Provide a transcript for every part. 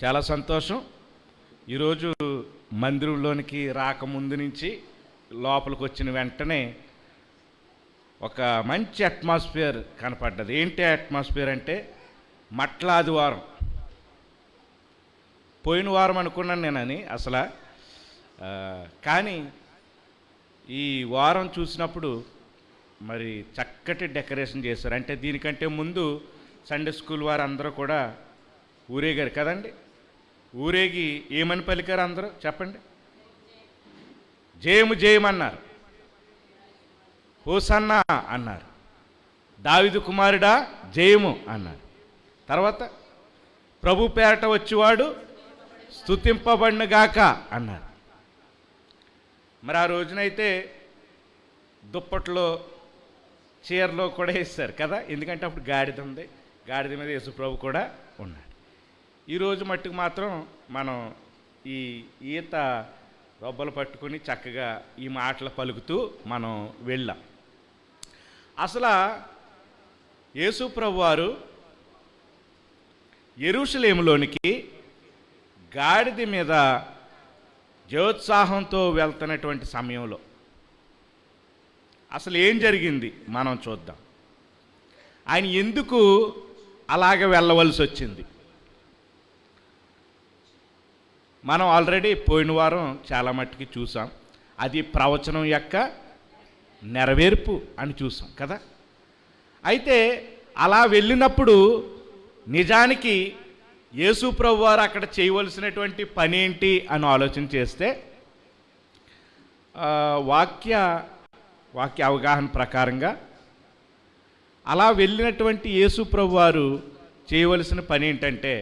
చాలా సంతోషం. ఈరోజు మందిరంలోనికి రాకముందు నుంచి లోపలికి వచ్చిన వెంటనే ఒక మంచి అట్మాస్ఫియర్ కనపడ్డది. ఏంటి అట్మాస్ఫియర్ అంటే మట్లాదివారం. పోయిన వారం అనుకున్నాను నేనని అసలు, కానీ ఈ వారం చూసినప్పుడు మరి చక్కటి డెకరేషన్ చేశారు. అంటే దీనికంటే ముందు సండే స్కూల్ వారు అందరూ కూడా ఊరేగారు కదండి. ఊరేగి ఏమని పలికారు అందరూ చెప్పండి? జయము జయమన్నారు, హోసన్నా అన్నారు, దావీదు కుమారుడా జయము అన్నారు. తర్వాత ప్రభు పేరట వచ్చేవాడు స్తుతింపబడినగాక అన్నారు. మరి ఆ రోజునైతే దుప్పట్లో చీరలో కూడా వేస్తారు కదా, ఎందుకంటే అప్పుడు గాడిద ఉంది, గాడిద మీద యేసు ప్రభు కూడా ఉన్నాడు. ఈరోజు మట్టుకు మాత్రం మనం ఈ ఈత రొబ్బలు పట్టుకుని చక్కగా ఈ మాటలు పలుకుతూ మనం వెళ్ళాం. అసలు యేసు ప్రభు వారు యెరూషలేములోనికి గాడిద మీద జయోత్సాహంతో వెళ్తున్నటువంటి సమయంలో అసలు ఏం జరిగింది మనం చూద్దాం. ఆయన ఎందుకు అలాగ వెళ్ళవలసి వచ్చింది? మనం ఆల్రెడీ పోయిన వారం చాలా మట్టుకి చూసాం. అది ప్రవచనం యొక్క నెరవేర్పు అని చూసాం కదా. అయితే అలా వెళ్ళినప్పుడు నిజానికి యేసు ప్రభు వారు అక్కడ చేయవలసినటువంటి పని ఏంటి అని ఆలోచన చేస్తే వాక్య అవగాహన ప్రకారంగా అలా వెళ్ళినటువంటి యేసు ప్రభు వారు చేయవలసిన పని ఏంటంటే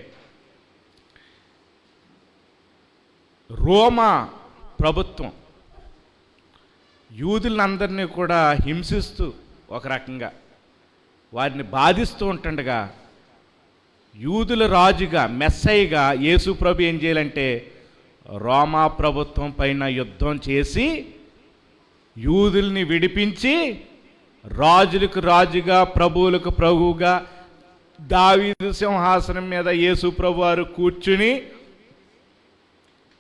రోమా ప్రభుత్వం యూదులందరినీ కూడా హింసిస్తూ ఒక రకంగా వారిని బాధిస్తూ ఉంటుండగా యూదుల రాజుగా మెస్సయ్యగా యేసు ప్రభు ఏం చేయాలంటే రోమా ప్రభుత్వం పైన యుద్ధం చేసి యూదుల్ని విడిపించి రాజులకు రాజుగా ప్రభువులకు ప్రభువుగా దావీదు సింహాసనం మీద యేసు ప్రభు వారు కూర్చుని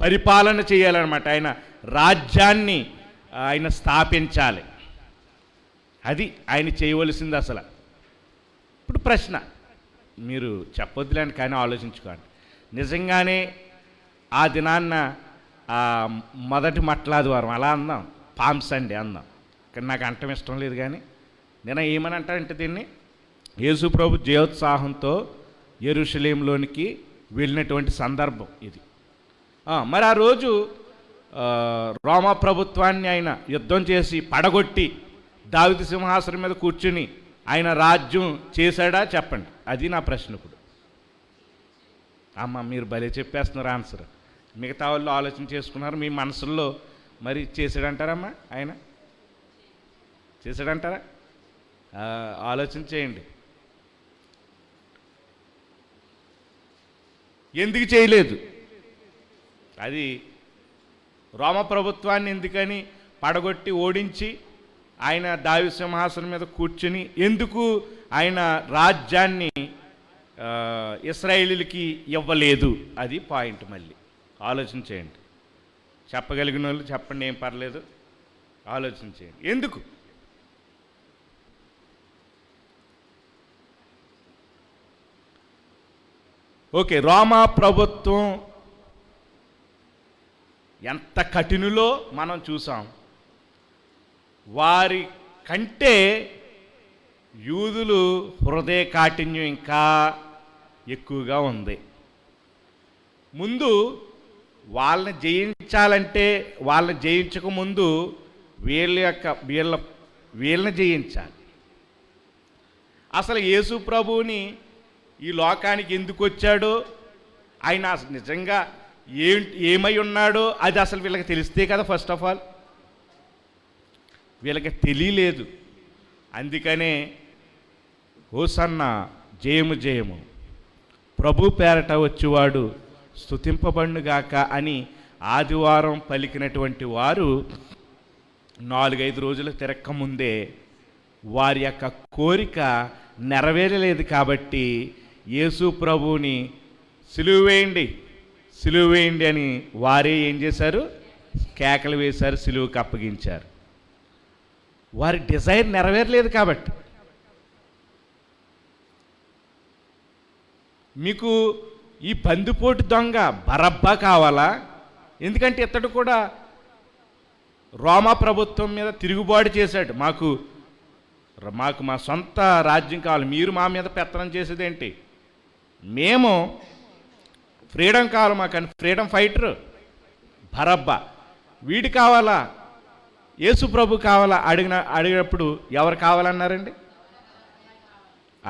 పరిపాలన చేయాలన్నమాట. ఆయన రాజ్యాన్ని ఆయన స్థాపించాలి. అది ఆయన చేయవలసింది. అసలు ఇప్పుడు ప్రశ్న మీరు చెప్పొద్దులేండి, కానీ ఆలోచించుకోండి. నిజంగానే ఆ దినాన్న మొదటి మట్లాదివారం అలా అందాం, పామ్ సండే అందాం, కానీ నాకు అంటం ఇష్టం లేదు. కానీ నేను ఏమని అంటానంటే దీన్ని యేసు ప్రభు జయోత్సాహంతో యెరూషలేములోనికి వెళ్ళినటువంటి సందర్భం ఇది. మరి ఆ రోజు రోమా ప్రభుత్వాన్ని ఆయన యుద్ధం చేసి పడగొట్టి దావీదు సింహాసనం మీద కూర్చుని ఆయన రాజ్యం చేశాడా చెప్పండి, అది నా ప్రశ్న. ఇప్పుడు మీరు భలే చెప్పేస్తున్నారు ఆన్సర్. మిగతా వాళ్ళు ఆలోచన చేసుకున్నారు మీ మనసుల్లో. మరి చేశాడంటారమ్మా? ఆయన చేశాడంటారా? ఆలోచన చేయండి. ఎందుకు చేయలేదు? అది రోమ ప్రభుత్వాన్ని ఎందుకని పడగొట్టి ఓడించి ఆయన దావీదు సింహాసనం మీద కూర్చుని ఎందుకు ఆయన రాజ్యాన్ని ఇశ్రాయేలీయులకి ఇవ్వలేదు? అది పాయింట్. మళ్ళీ ఆలోచన చేయండి. చెప్పగలిగిన వాళ్ళు చెప్పండి, ఏం పర్లేదు, ఆలోచన చేయండి. ఎందుకు? ఓకే, రోమా ప్రభుత్వం ఎంత కఠినులో మనం చూసాం. వారి కంటే యూదులు హృదయ కాఠిన్యం ఇంకా ఎక్కువగా ఉంది. ముందు వాళ్ళని జయించాలంటే వాళ్ళని జయించకముందు వీళ్ళని జయించాలి. అసలు యేసు ప్రభువుని ఈ లోకానికి ఎందుకు వచ్చాడో, ఆయన నిజంగా ఏమై ఉన్నాడో అది అసలు వీళ్ళకి తెలిస్తే కదా. ఫస్ట్ ఆఫ్ ఆల్ వీళ్ళకి తెలియలేదు. అందుకనే హోసన్నా జయము జయము, ప్రభు పేరట వచ్చేవాడు స్తుతింపబడునుగాక అని ఆదివారం పలికినటువంటి వారు 4-5 రోజులు తిరక్కముందే వారి యొక్క కోరిక నెరవేరలేదు. కాబట్టి యేసు ప్రభువుని సిలువ వేయండి, సిలువ వేయండి అని వారే ఏం చేశారు? కేకలు వేశారు, సిలువకు అప్పగించారు. వారి డిజైర్ నెరవేరలేదు కాబట్టి. మీకు ఈ బందిపోటు దొంగ బరబ్బా కావాలా? ఎందుకంటే ఇతడు కూడా రోమా ప్రభుత్వం మీద తిరుగుబాటు చేశాడు. మాకు మా సొంత రాజ్యం కావాలి, మీరు మా మీద పెత్తనం చేసేదేంటి? మేము ఫ్రీడమ్ కావాలి మాకని ఫ్రీడమ్ ఫైటర్ బరబ్బా. వీడు కావాలా, యేసు ప్రభు కావాలా అడిగినప్పుడు ఎవరు కావాలన్నారండి?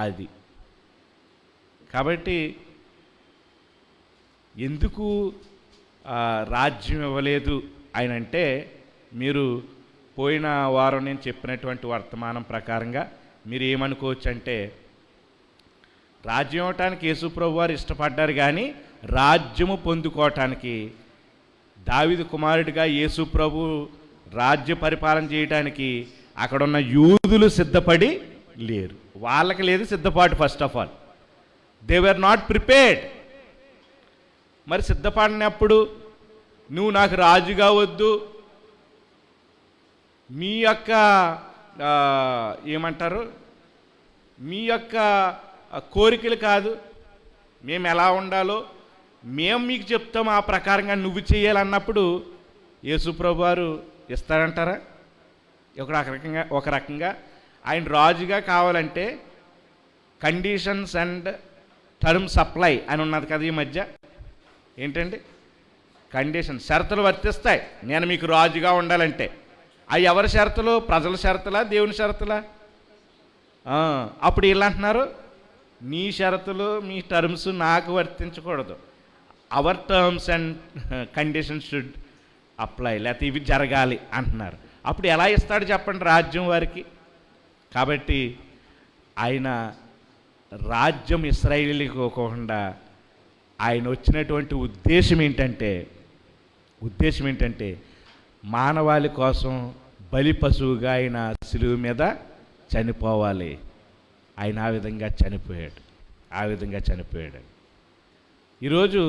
అది. కాబట్టి ఎందుకు రాజ్యం ఇవ్వలేదు ఆయన అంటే, మీరు పోయిన వారం నేను చెప్పినటువంటి వర్తమానం ప్రకారంగా మీరు ఏమనుకోవచ్చు అంటే, రాజ్యం ఇవ్వటానికి యేసు ప్రభు వారు ఇష్టపడ్డారు, కానీ రాజ్యము పొందుకోవటానికి దావీదు కుమారుడిగా యేసు ప్రభు రాజ్య పరిపాలన చేయడానికి అక్కడున్న యూదులు సిద్ధపడి లేరు. వాళ్ళకి లేదు సిద్ధపాటు. First of all they were not prepared. మరి సిద్ధపడినప్పుడు నువ్వు నాకు రాజుగా వద్దు, మీ యొక్క ఏమంటారు, మీ యొక్క కోరికలు కాదు, మేము ఎలా ఉండాలో మేము మీకు చెప్తాం, ఆ ప్రకారంగా నువ్వు చేయాలన్నప్పుడు యేసుప్రభు వారు ఇస్తారంటారా? ఒక రకంగా ఆయన రాజుగా కావాలంటే కండిషన్స్ అండ్ టర్మ్స్ అప్లై అని ఉన్నది కదా ఈ మధ్య. ఏంటండి కండిషన్? షరతులు వర్తిస్తాయి నేను మీకు రాజుగా ఉండాలంటే. అవి ఎవరి షరతులు? ప్రజల షరతులా, దేవుని షరతులా? అప్పుడు వీళ్ళు అంటున్నారు, నీ షరతులు మీ టర్మ్స్ నాకు వర్తించకూడదు, our terms and conditions should apply, లేకపోతే ఇవి జరగాలి అంటున్నారు. అప్పుడు ఎలా ఇస్తాడు చెప్పండి రాజ్యం వారికి? కాబట్టి ఆయన రాజ్యం ఇశ్రాయేలీకి ఇవ్వకుండా ఆయన వచ్చినటువంటి ఉద్దేశం ఏంటంటే మానవాళి కోసం బలి పశువుగా ఆయన సిలువ మీద చనిపోవాలి. ఆయన ఆ విధంగా చనిపోయాడు. ఈరోజు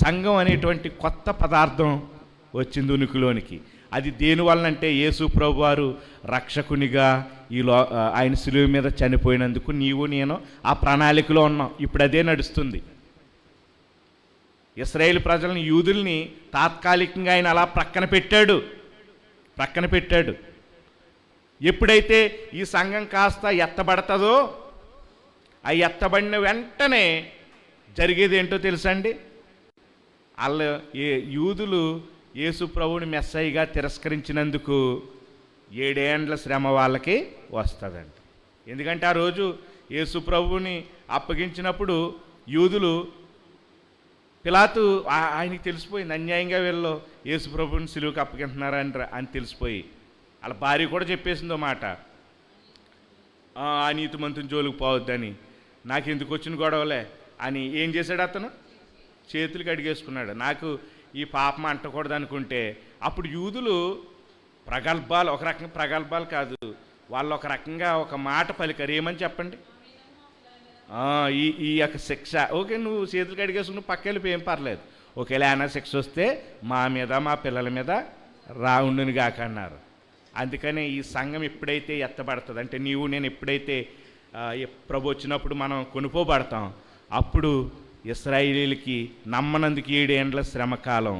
సంఘం అనేటువంటి కొత్త పదార్థం వచ్చింది ఉనికిలోనికి. అది దేనివల్లంటే యేసు ప్రభు వారు రక్షకునిగా ఆయన సిలువ మీద చనిపోయినందుకు నీవు నేను ఆ ప్రణాళికలో ఉన్నాం. ఇప్పుడు అదే నడుస్తుంది. ఇశ్రాయేలు ప్రజలను, యూదుల్ని తాత్కాలికంగా ఆయన అలా ప్రక్కన పెట్టాడు. ఎప్పుడైతే ఈ సంఘం కాస్త ఎత్తబడతాదో, ఆ ఎత్తబడిన వెంటనే జరిగేది ఏంటో తెలుసండి? యూదులు యేసు ప్రభువుని మెస్సయ్యగా తిరస్కరించినందుకు 7 ఏండ్ల శ్రమ వాళ్ళకి వస్తుందండి. ఎందుకంటే ఆ రోజు యేసు ప్రభువుని అప్పగించినప్పుడు యూదులు, పిలాతు ఆయనకి తెలిసిపోయింది అన్యాయంగా వీళ్ళు యేసు ప్రభువుని సిలువకి అప్పగింటున్నారని తెలిసిపోయి వాళ్ళ భార్య కూడా చెప్పేసిందో మాట, ఆ నీతిమంతుని జోలికి పోవద్దని, నాకు ఎందుకు వచ్చిన గొడవలే అని. ఏం చేశాడు అతను? చేతులు కడిగేసుకున్నాడు. నాకు ఈ పాపం అంటకూడదు అనుకుంటే అప్పుడు యూదులు ప్రగల్భాలు, ఒక రకంగా ప్రగల్భాలు కాదు, వాళ్ళు ఒక రకంగా ఒక మాట పలికారు. ఏమని చెప్పండి? ఈ యొక్క శిక్ష, ఓకే నువ్వు చేతులు కడిగేసుకుని పక్కెళ్ళిపోయి ఏం పర్లేదు, ఒకవేళ ఏమైనా శిక్ష వస్తే మా మీద మా పిల్లల మీద రావుండుని గాక అన్నారు. అందుకని ఈ సంఘం ఎప్పుడైతే ఎత్తబడుతుంది అంటే, నీవు నేను ఎప్పుడైతే ప్రభు వచ్చినప్పుడు మనం కొనుక్కోబడతాం, అప్పుడు ఇశ్రాయేలీలకి నమ్మనందుకు 7 ఏండ్ల శ్రమకాలం.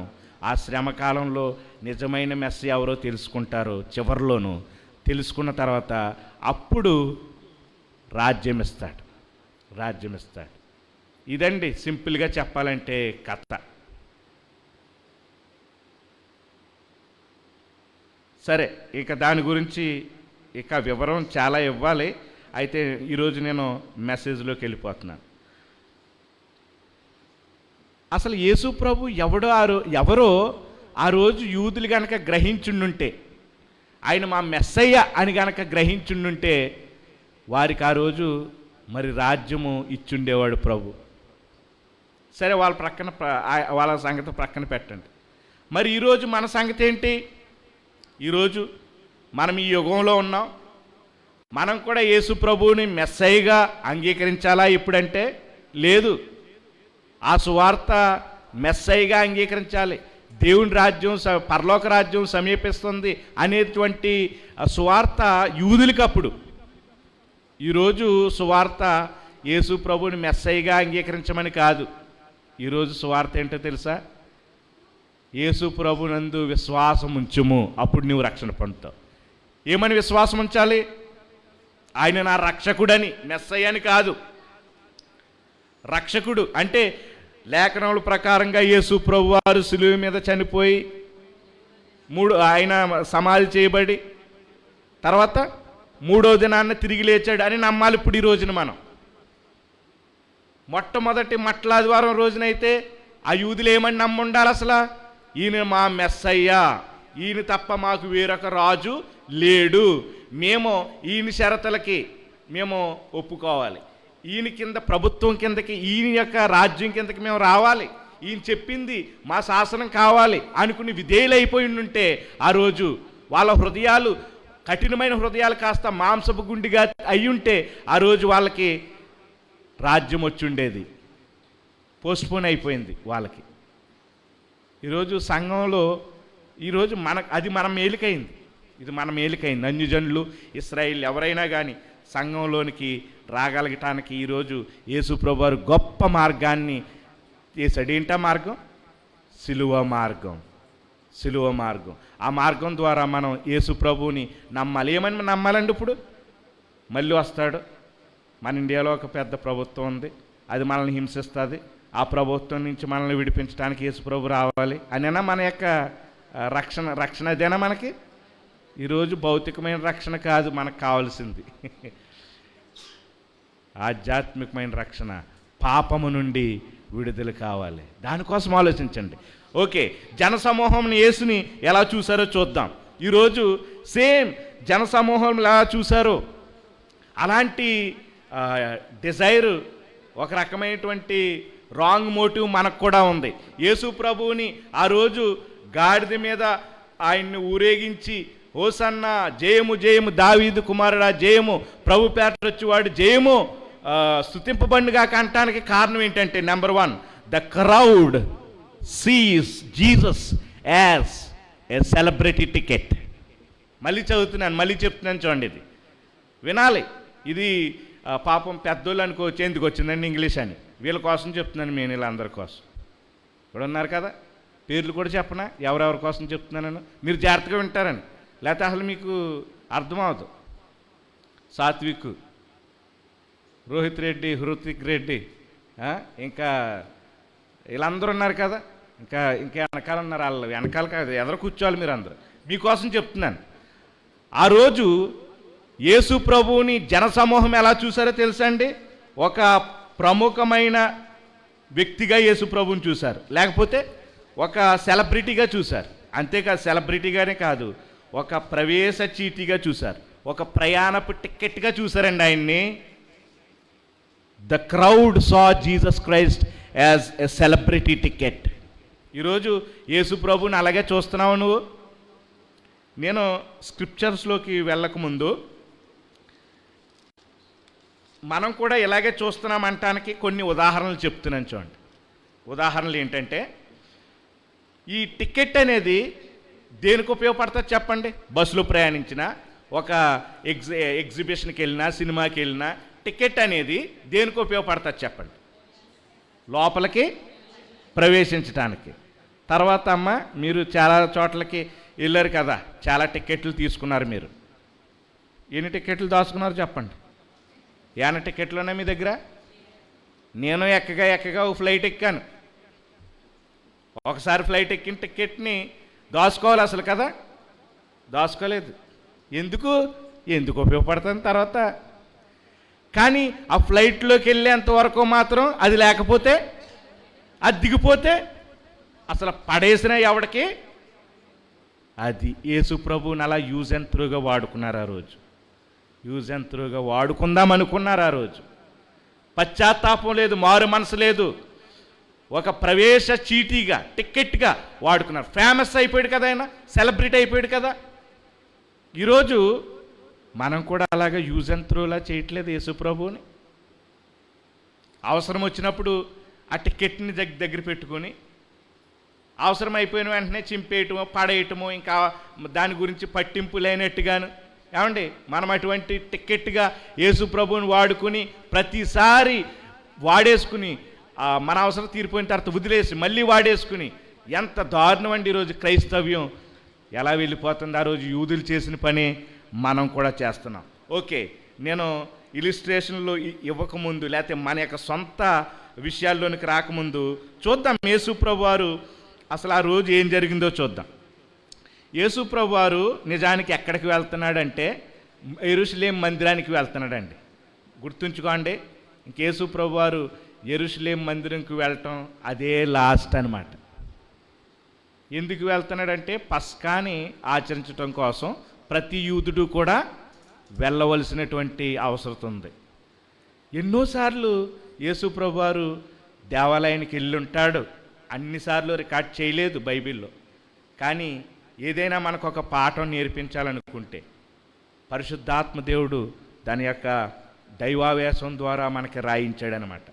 ఆ శ్రమకాలంలో నిజమైన మెస్సయ్య ఎవరో తెలుసుకుంటారు. చివరిలోనూ తెలుసుకున్న తర్వాత అప్పుడు రాజ్యం ఇస్తాడు. ఇదండి సింపుల్గా చెప్పాలంటే కథ. సరే, ఇక దాని గురించి ఇక వివరం చాలా ఇవ్వాలి. అయితే ఈరోజు నేను మెసేజ్లోకి వెళ్ళిపోతున్నాను. అసలు యేసు ప్రభు ఎవరో ఆ రోజు యూదులు కనుక గ్రహించుండుంటే, ఆయన మా మెస్సయ్య అని కనుక గ్రహించుండుంటే వారికి ఆ రోజు మరి రాజ్యము ఇచ్చుండేవాడు ప్రభు. సరే, వాళ్ళ సంగతి ప్రక్కన పెట్టండి. మరి ఈరోజు మన సంగతి ఏంటి? ఈరోజు మనం ఈ యుగంలో ఉన్నాం. మనం కూడా యేసు ప్రభువుని మెస్సయ్యగా అంగీకరించాలా ఇప్పుడంటే? లేదు. ఆ సువార్త మెస్సయ్యగా అంగీకరించాలి. దేవుని రాజ్యం పరలోక రాజ్యం సమీపిస్తుంది అనేటువంటి సువార్త యూదులకి అప్పుడు. ఈరోజు సువార్త యేసు ప్రభుని మెస్సయ్యగా అంగీకరించమని కాదు. ఈరోజు సువార్త ఏంటో తెలుసా? యేసు ప్రభునందు విశ్వాసం ఉంచుము, అప్పుడు నువ్వు రక్షణ పొందుతావు. ఏమని విశ్వాసం ఉంచాలి? ఆయన నా రక్షకుడని, మెస్సయ్య అని కాదు. రక్షకుడు అంటే లేఖనముల ప్రకారంగా యేసు ప్రభు వారు సిలువ మీద చనిపోయి ఆయన సమాధి చేయబడి తర్వాత 3వ దినాన్న తిరిగి లేచాడు అని నమ్మాలి. ఇప్పుడు ఈ రోజున మనం మొట్టమొదటి మట్లాదివారం రోజునైతే ఆ యూదులు ఏమని నమ్ముండాలి? అసలు ఈయన మా మెస్సయ్య, ఈయన తప్ప మాకు వేరొక రాజు లేడు, మేము ఈయన షరతులకి మేము ఒప్పుకోవాలి, ఈయన కింద ప్రభుత్వం కిందకి, ఈయన యొక్క రాజ్యం కిందకి మేము రావాలి, ఈయన చెప్పింది మా శాసనం కావాలి అనుకుని విధేయులైపోయి ఉంటే ఆ రోజు వాళ్ళ హృదయాలు కఠినమైన హృదయాలు కాస్త మాంసపు గుండిగా అయ్యుంటే ఆ రోజు వాళ్ళకి రాజ్యం వచ్చి ఉండేది. పోస్ట్పోన్ అయిపోయింది వాళ్ళకి. ఈరోజు సంఘంలో ఈరోజు అది మన మేలుకైంది, ఇది మన మేలుకైంది. అన్యజనులు ఇశ్రాయేల్ ఎవరైనా కానీ సంఘంలోనికి రాగలగటానికి ఈరోజు యేసు ప్రభువు వారు గొప్ప మార్గాన్ని చేశాడు. ఏంటా మార్గం? సిలువ మార్గం. సిలువ మార్గం. ఆ మార్గం ద్వారా మనం యేసు ప్రభువుని నమ్మాలి. ఏమని నమ్మాలండి? ఇప్పుడు మళ్ళీ వస్తాడు. మన ఇండియాలో ఒక పెద్ద ప్రభుత్వం ఉంది, అది మనల్ని హింసిస్తుంది. ఆ ప్రభుత్వం నుంచి మనల్ని విడిపించడానికి యేసు ప్రభు రావాలి అనేనా మన యొక్క రక్షణ అదేనా మనకి? ఈరోజు భౌతికమైన రక్షణ కాదు మనకు కావాల్సింది, ఆధ్యాత్మికమైన రక్షణ. పాపము నుండి విడుదల కావాలి. దానికోసం ఆలోచించండి. ఓకే, జనసమూహం యేసుని ఎలా చూసారో చూద్దాం. ఈరోజు సేమ్ జనసమూహం ఎలా చూసారో అలాంటి డిజైర్, ఒక రకమైనటువంటి రాంగ్ మోటివ్ మనకు కూడా ఉంది. యేసు ప్రభువుని ఆ రోజు గాడిద మీద ఆయన్ని ఊరేగించి హోసన్న జయము జయము దావీదు కుమారుడా జయము, ప్రభు పేట వచ్చేవాడు జయము, స్తుతింపబడిగా కంటానికి కారణం ఏంటంటే number 1, the crowd sees Jesus as a celebrity ticket. మళ్ళీ చదువుతున్నాను, మళ్ళీ చెప్తున్నాను, చూడండి, ఇది వినాలి. ఇది పాపం పెద్దోళ్ళు అనుకోవచ్చు ఎందుకు వచ్చిందండి ఇంగ్లీష్ అని. వీళ్ళ కోసం చెప్తున్నాను, నేను వీళ్ళందరి కోసం. ఇప్పుడు ఉన్నారు కదా, పేర్లు కూడా చెప్పనా ఎవరెవరి కోసం చెప్తున్నాను, మీరు జాగ్రత్తగా వింటారని, లేకపోతే అసలు మీకు అర్థమవుతుంది. సాత్విక్, రోహిత్ రెడ్డి, హృతిక్ రెడ్డి, ఇంకా వీళ్ళందరూ ఉన్నారు కదా, ఇంకా వెనకాల ఉన్నారు. వాళ్ళు వెనకాల కాదు, ఎదురు కూర్చోవాలి మీరు అందరూ. మీకోసం చెప్తున్నాను. ఆ రోజు యేసు ప్రభువుని జనసమూహం ఎలా చూసారో తెలుసా అండి? ఒక ప్రముఖమైన వ్యక్తిగా యేసు ప్రభువుని చూశారు, లేకపోతే ఒక సెలబ్రిటీగా చూశారు. అంతేకాదు, సెలబ్రిటీగానే కాదు, ఒక ప్రవేశ చీటీగా చూశారు, ఒక ప్రయాణపు టికెట్గా చూశారండి ఆయన్ని. The crowd saw Jesus Christ as a celebrity ticket. ఈరోజు యేసు ప్రభుని అలాగే చూస్తున్నావు నువ్వు. నేను స్క్రిప్చర్స్లోకి వెళ్ళకముందు మనం కూడా ఇలాగే చూస్తున్నామంటానికి కొన్ని ఉదాహరణలు చెప్తున్నాను, చూడండి. ఉదాహరణలు ఏంటంటే, ఈ టికెట్ అనేది దేనికి ఉపయోగపడుతుంది చెప్పండి? బస్సులో ప్రయాణించినా, ఒక ఎగ్జిబిషన్కి వెళ్ళినా, సినిమాకి వెళ్ళినా టికెట్ అనేది దేనికి ఉపయోగపడుతుంది చెప్పండి? లోపలికి ప్రవేశించడానికి. తర్వాత అమ్మ, మీరు చాలా చోట్లకి వెళ్ళారు కదా, చాలా టికెట్లు తీసుకున్నారు. మీరు ఎన్ని టికెట్లు దాచుకున్నారు చెప్పండి? ఏమైనా టికెట్లు ఉన్నాయి మీ దగ్గర? నేను ఎక్కగా ఒక ఫ్లైట్ ఎక్కాను. ఒకసారి ఫ్లైట్ ఎక్కిన టికెట్ని దాచుకోవాలి అసలు కదా, దాచుకోలేదు. ఎందుకు ఉపయోగపడుతుంది తర్వాత. కానీ ఆ ఫ్లైట్లోకి వెళ్ళేంతవరకు మాత్రం అది లేకపోతే, అది దిగిపోతే అసలు పడేసిన ఎవడికి అది. యేసు ప్రభువుని అలా యూజ్ అండ్ త్రూగా వాడుకున్నారు ఆ రోజు. యూజ్ అండ్ త్రూగా వాడుకుందాం అనుకున్నారు ఆ రోజు. పశ్చాత్తాపం లేదు, మారు మనసు లేదు, ఒక ప్రవేశ చీటీగా, టికెట్గా వాడుకున్నారు. ఫేమస్ అయిపోయాడు కదా ఆయన, సెలబ్రిటీ అయిపోయాడు కదా. ఈరోజు మనం కూడా అలాగే యూజ్ అండ్ త్రూలా చేయట్లేదు యేసు ప్రభువుని. అవసరం వచ్చినప్పుడు ఆ టికెట్ని దగ్గర పెట్టుకొని అవసరం అయిపోయిన వెంటనే చింపేయటమో పడేయటమో ఇంకా దాని గురించి పట్టింపు లేనట్టుగాను. ఏమండి, మనం అటువంటి టిక్కెట్గా యేసు ప్రభువుని వాడుకుని ప్రతిసారి వాడేసుకుని మన అవసరం తీరిపోయిన తర్వాత వదిలేసి మళ్ళీ వాడేసుకుని ఎంత దారుణం అండి ఈరోజు క్రైస్తవ్యం ఎలా వెళ్ళిపోతుంది. ఆ రోజు యూదులు చేసిన పని మనం కూడా చేస్తున్నాం. ఓకే, నేను ఇలిస్ట్రేషన్లో ఇవ్వకముందు లేకపోతే మన యొక్క సొంత విషయాల్లోనికి రాకముందు చూద్దాం యేసు ప్రభువారు అసలు ఆ రోజు ఏం జరిగిందో చూద్దాం. యేసు ప్రభువారు నిజానికి ఎక్కడికి వెళ్తున్నాడంటే యెరూషలేం మందిరానికి వెళ్తున్నాడండి. గుర్తుంచుకోండి, ఇంక యేసు ప్రభువారు యెరూషలేం మందిరంకి వెళ్ళటం అదే లాస్ట్ అనమాట. ఎందుకు వెళ్తున్నాడంటే పస్కాని ఆచరించడం కోసం ప్రతి యూదుడు కూడా వెళ్ళవలసినటువంటి అవసరం ఉంది. ఎన్నోసార్లు యేసు ప్రభువారు దేవాలయానికి వెళ్ళి ఉంటాడు. అన్నిసార్లు రికార్డ్ చేయలేదు బైబిల్లో. కానీ ఏదైనా మనకు ఒక పాఠం నేర్పించాలనుకుంటే పరిశుద్ధాత్మ దేవుడు దాని యొక్క దైవావేశం ద్వారా మనకి రాయించాడనమాట.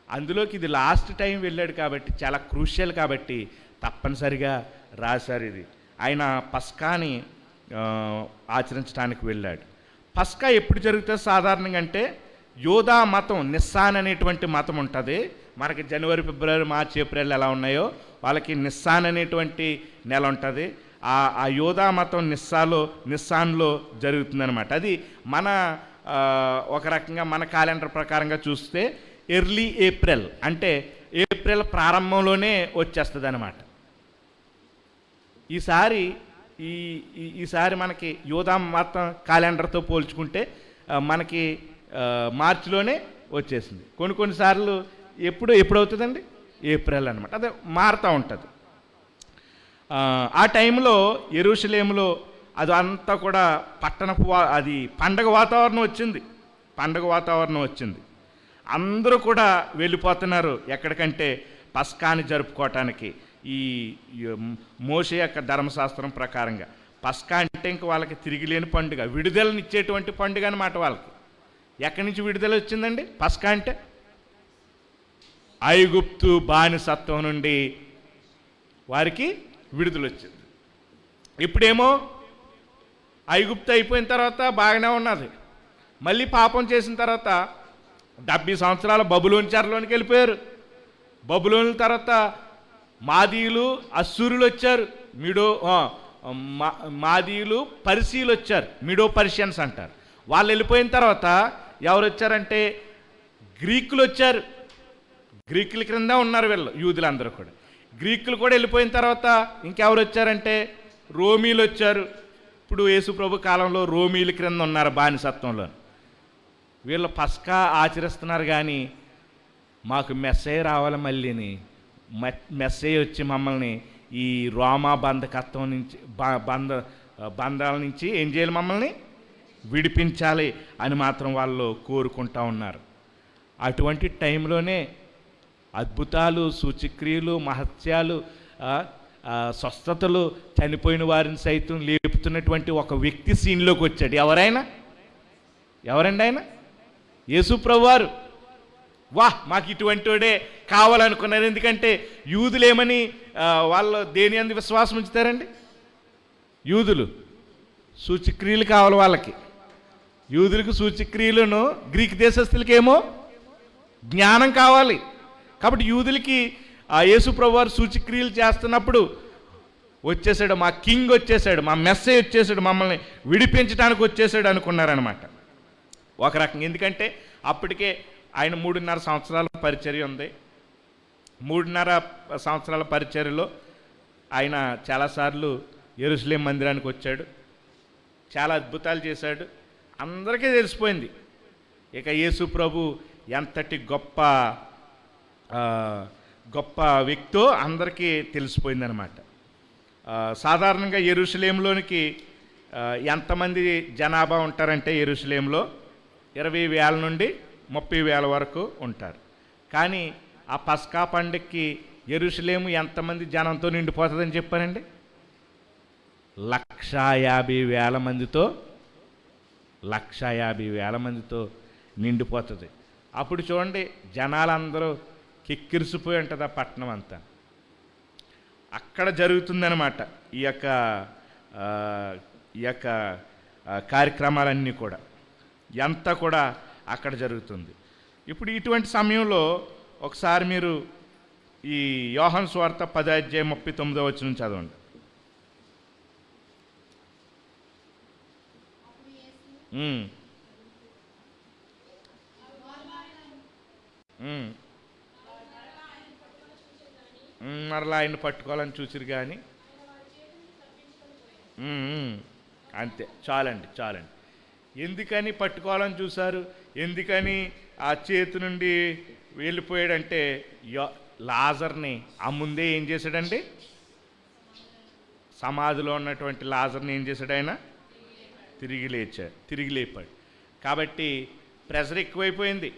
అందులోకి ఇది లాస్ట్ టైం వెళ్ళాడు కాబట్టి చాలా క్రూషియల్ కాబట్టి తప్పనిసరిగా రాశారు ఇది. ఆయన పస్కాని ఆచరించడానికి వెళ్ళాడు. పస్కా ఎప్పుడు జరుగుతుంది సాధారణంగా అంటే యోధా మతం నిస్సాన్ అనేటువంటి మతం ఉంటుంది. మనకి జనవరి, ఫిబ్రవరి, మార్చి, ఏప్రిల్ ఎలా ఉన్నాయో వాళ్ళకి నిస్సాన్ అనేటువంటి నెల ఉంటుంది. ఆ యోధా మతం నిస్సాన్లో జరుగుతుందనమాట. అది మన ఒక రకంగా మన క్యాలెండర్ ప్రకారంగా చూస్తే ఎర్లీ ఏప్రిల్ అంటే ఏప్రిల్ ప్రారంభంలోనే వచ్చేస్తుంది అనమాట. ఈసారి మనకి యోధా మతం క్యాలెండర్తో పోల్చుకుంటే మనకి మార్చిలోనే వచ్చేసింది. కొన్నిసార్లు ఎప్పుడవుతుందండి ఏప్రిల్ అనమాట. అదే మారుతూ ఉంటుంది. ఆ టైంలో యెరూషలేములో అది అంతా కూడా అది పండగ వాతావరణం వచ్చింది. అందరూ కూడా వెళ్ళిపోతున్నారు ఎక్కడికంటే పస్కాని జరుపుకోవటానికి. ఈ మోషే యొక్క ధర్మశాస్త్రం ప్రకారంగా పస్కా అంటే ఇంక వాళ్ళకి తిరిగిలేని పండుగ, విడుదలనిచ్చేటువంటి పండుగ అనమాట వాళ్ళకి. ఎక్కడి నుంచి విడుదల వచ్చిందండి పస్కా అంటే? ఐగుప్తు బానిసత్వం నుండి వారికి విడుదల వచ్చింది. ఇప్పుడేమో ఐగుప్తు అయిపోయిన తర్వాత బాగానే ఉన్నది. మళ్ళీ పాపం చేసిన తర్వాత 70 సంవత్సరాల బబులోను చెరలోనికి వెళ్ళిపోయారు. బబులోను తర్వాత మాదీయులు, అస్సూరులు వచ్చారు. మాదీయులు, పర్సీలు వచ్చారు. మిడో పర్షియన్స్ అంటారు. వాళ్ళు వెళ్ళిపోయిన తర్వాత ఎవరు వచ్చారంటే గ్రీకులు వచ్చారు. గ్రీకుల క్రింద ఉన్నారు వీళ్ళు యూదులందరూ కూడా. గ్రీకులు కూడా వెళ్ళిపోయిన తర్వాత ఇంకెవరు వచ్చారంటే రోమీలు వచ్చారు. ఇప్పుడు యేసు ప్రభు కాలంలో రోమీల క్రింద ఉన్నారు బానిసత్వంలో. వీళ్ళు పస్కా ఆచరిస్తున్నారు కానీ మాకు మెస్సయ్య రావాలి, మళ్ళీని మెస్సయ్య వచ్చి మమ్మల్ని ఈ రోమా బంధకత్వం నుంచి బంధాల నుంచి ఏం చేయాలి, మమ్మల్ని విడిపించాలి అని మాత్రం వాళ్ళు కోరుకుంటూ ఉన్నారు. అటువంటి టైంలోనే అద్భుతాలు, సూచక్రియలు, మహత్యాలు, స్వస్థతలు, చనిపోయిన వారిని సైతం లేపుతున్నటువంటి ఒక వ్యక్తి సీన్లోకి వచ్చాడు. ఎవరండి ఆయన? యేసు ప్రభువారు. మాకు ఇటువంటి వాడే కావాలనుకున్నారు. ఎందుకంటే యూదులేమని వాళ్ళు దేని అందు విశ్వాసం ఉంచుతారండి? యూదులు సూచక్రియలు కావాలి వాళ్ళకి. యూదులకు సూచక్రియలను, గ్రీక్ దేశస్తులకేమో జ్ఞానం కావాలి. కాబట్టి యూదులకి యేసు ప్రభువారు సూచక్రియలు చేస్తున్నప్పుడు వచ్చేసాడు, మా కింగ్ వచ్చేసాడు, మా మెస్సయ్య వచ్చేసాడు, మమ్మల్ని విడిపించడానికి వచ్చేసాడు అనుకున్నారనమాట ఒక రకంగా. ఎందుకంటే అప్పటికే ఆయన 3.5 సంవత్సరాల పరిచర్య ఉంది. 3.5 సంవత్సరాల పరిచర్యలో ఆయన చాలాసార్లు యెరూషలేం మందిరానికి వచ్చాడు, చాలా అద్భుతాలు చేశాడు. అందరికీ తెలిసిపోయింది ఇక యేసు ప్రభు ఎంతటి గొప్ప వ్యక్తో అందరికీ తెలిసిపోయిందనమాట. సాధారణంగా యెరూషలేంలోనికి ఎంతమంది జనాభా ఉంటారంటే యెరూషలేంలో 20,000 నుండి 30,000 వరకు ఉంటారు. కానీ ఆ పస్కా పండుగకి యెరూషలేము ఎంతమంది జనంతో నిండిపోతుందని చెప్పారండి? 150,000 మందితో 150,000 మందితో నిండిపోతుంది. అప్పుడు చూడండి, జనాలందరూ కిక్కిరిసిపోయి ఉంటుంది ఆ పట్టణం అంతా. అక్కడ జరుగుతుందన్నమాట ఈ యొక్క ఆ, ఈ యొక్క కార్యక్రమాలన్నీ కూడా అంతా కూడా అక్కడ జరుగుతుంది. ఇప్పుడు ఇటువంటి సమయంలో ఒకసారి మీరు ఈ యోహాను సువార్త 10:39 చదవండి. ఉమ్, ఉమ్, మరలా ఆయన పట్టుకోవాలని చూసిరు కానీ అంతే, చాలండి చాలండి. ఎందుకని పట్టుకోవాలని చూశారు, ఎందుకని ఆ చేతి నుండి వెళ్ళిపోయాడంటే లాజర్ని ఆ ముందే ఏం చేశాడండి, సమాధిలో ఉన్నటువంటి లాజర్ని ఏం చేశాడు ఆయన, తిరిగి లేపాడు. కాబట్టి ప్రెషర్ ఎక్కువైపోయింది,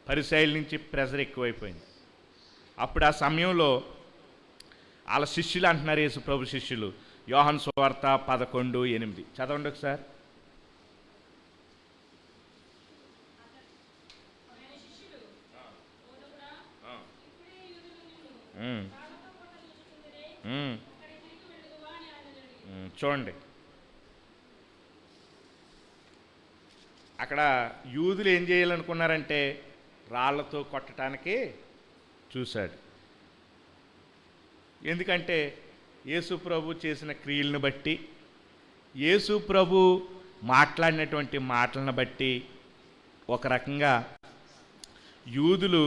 పరిసయ్యుల నుంచి ప్రెషర్ ఎక్కువైపోయింది. అప్పుడు ఆ సమయంలో వాళ్ళ శిష్యులు అంటున్నారు, యేసు ప్రభు శిష్యులు, యోహాను సువార్త 11:8 చదవండి ఒకసారి. చూడండి, అక్కడ యూదులు ఏం చేయాలనుకున్నారంటే రాళ్లతో కొట్టడానికి చూశాడు. ఎందుకంటే యేసు ప్రభు చేసిన క్రియలను బట్టి, యేసు ప్రభు మాట్లాడినటువంటి మాటలను బట్టి ఒక రకంగా యూదులు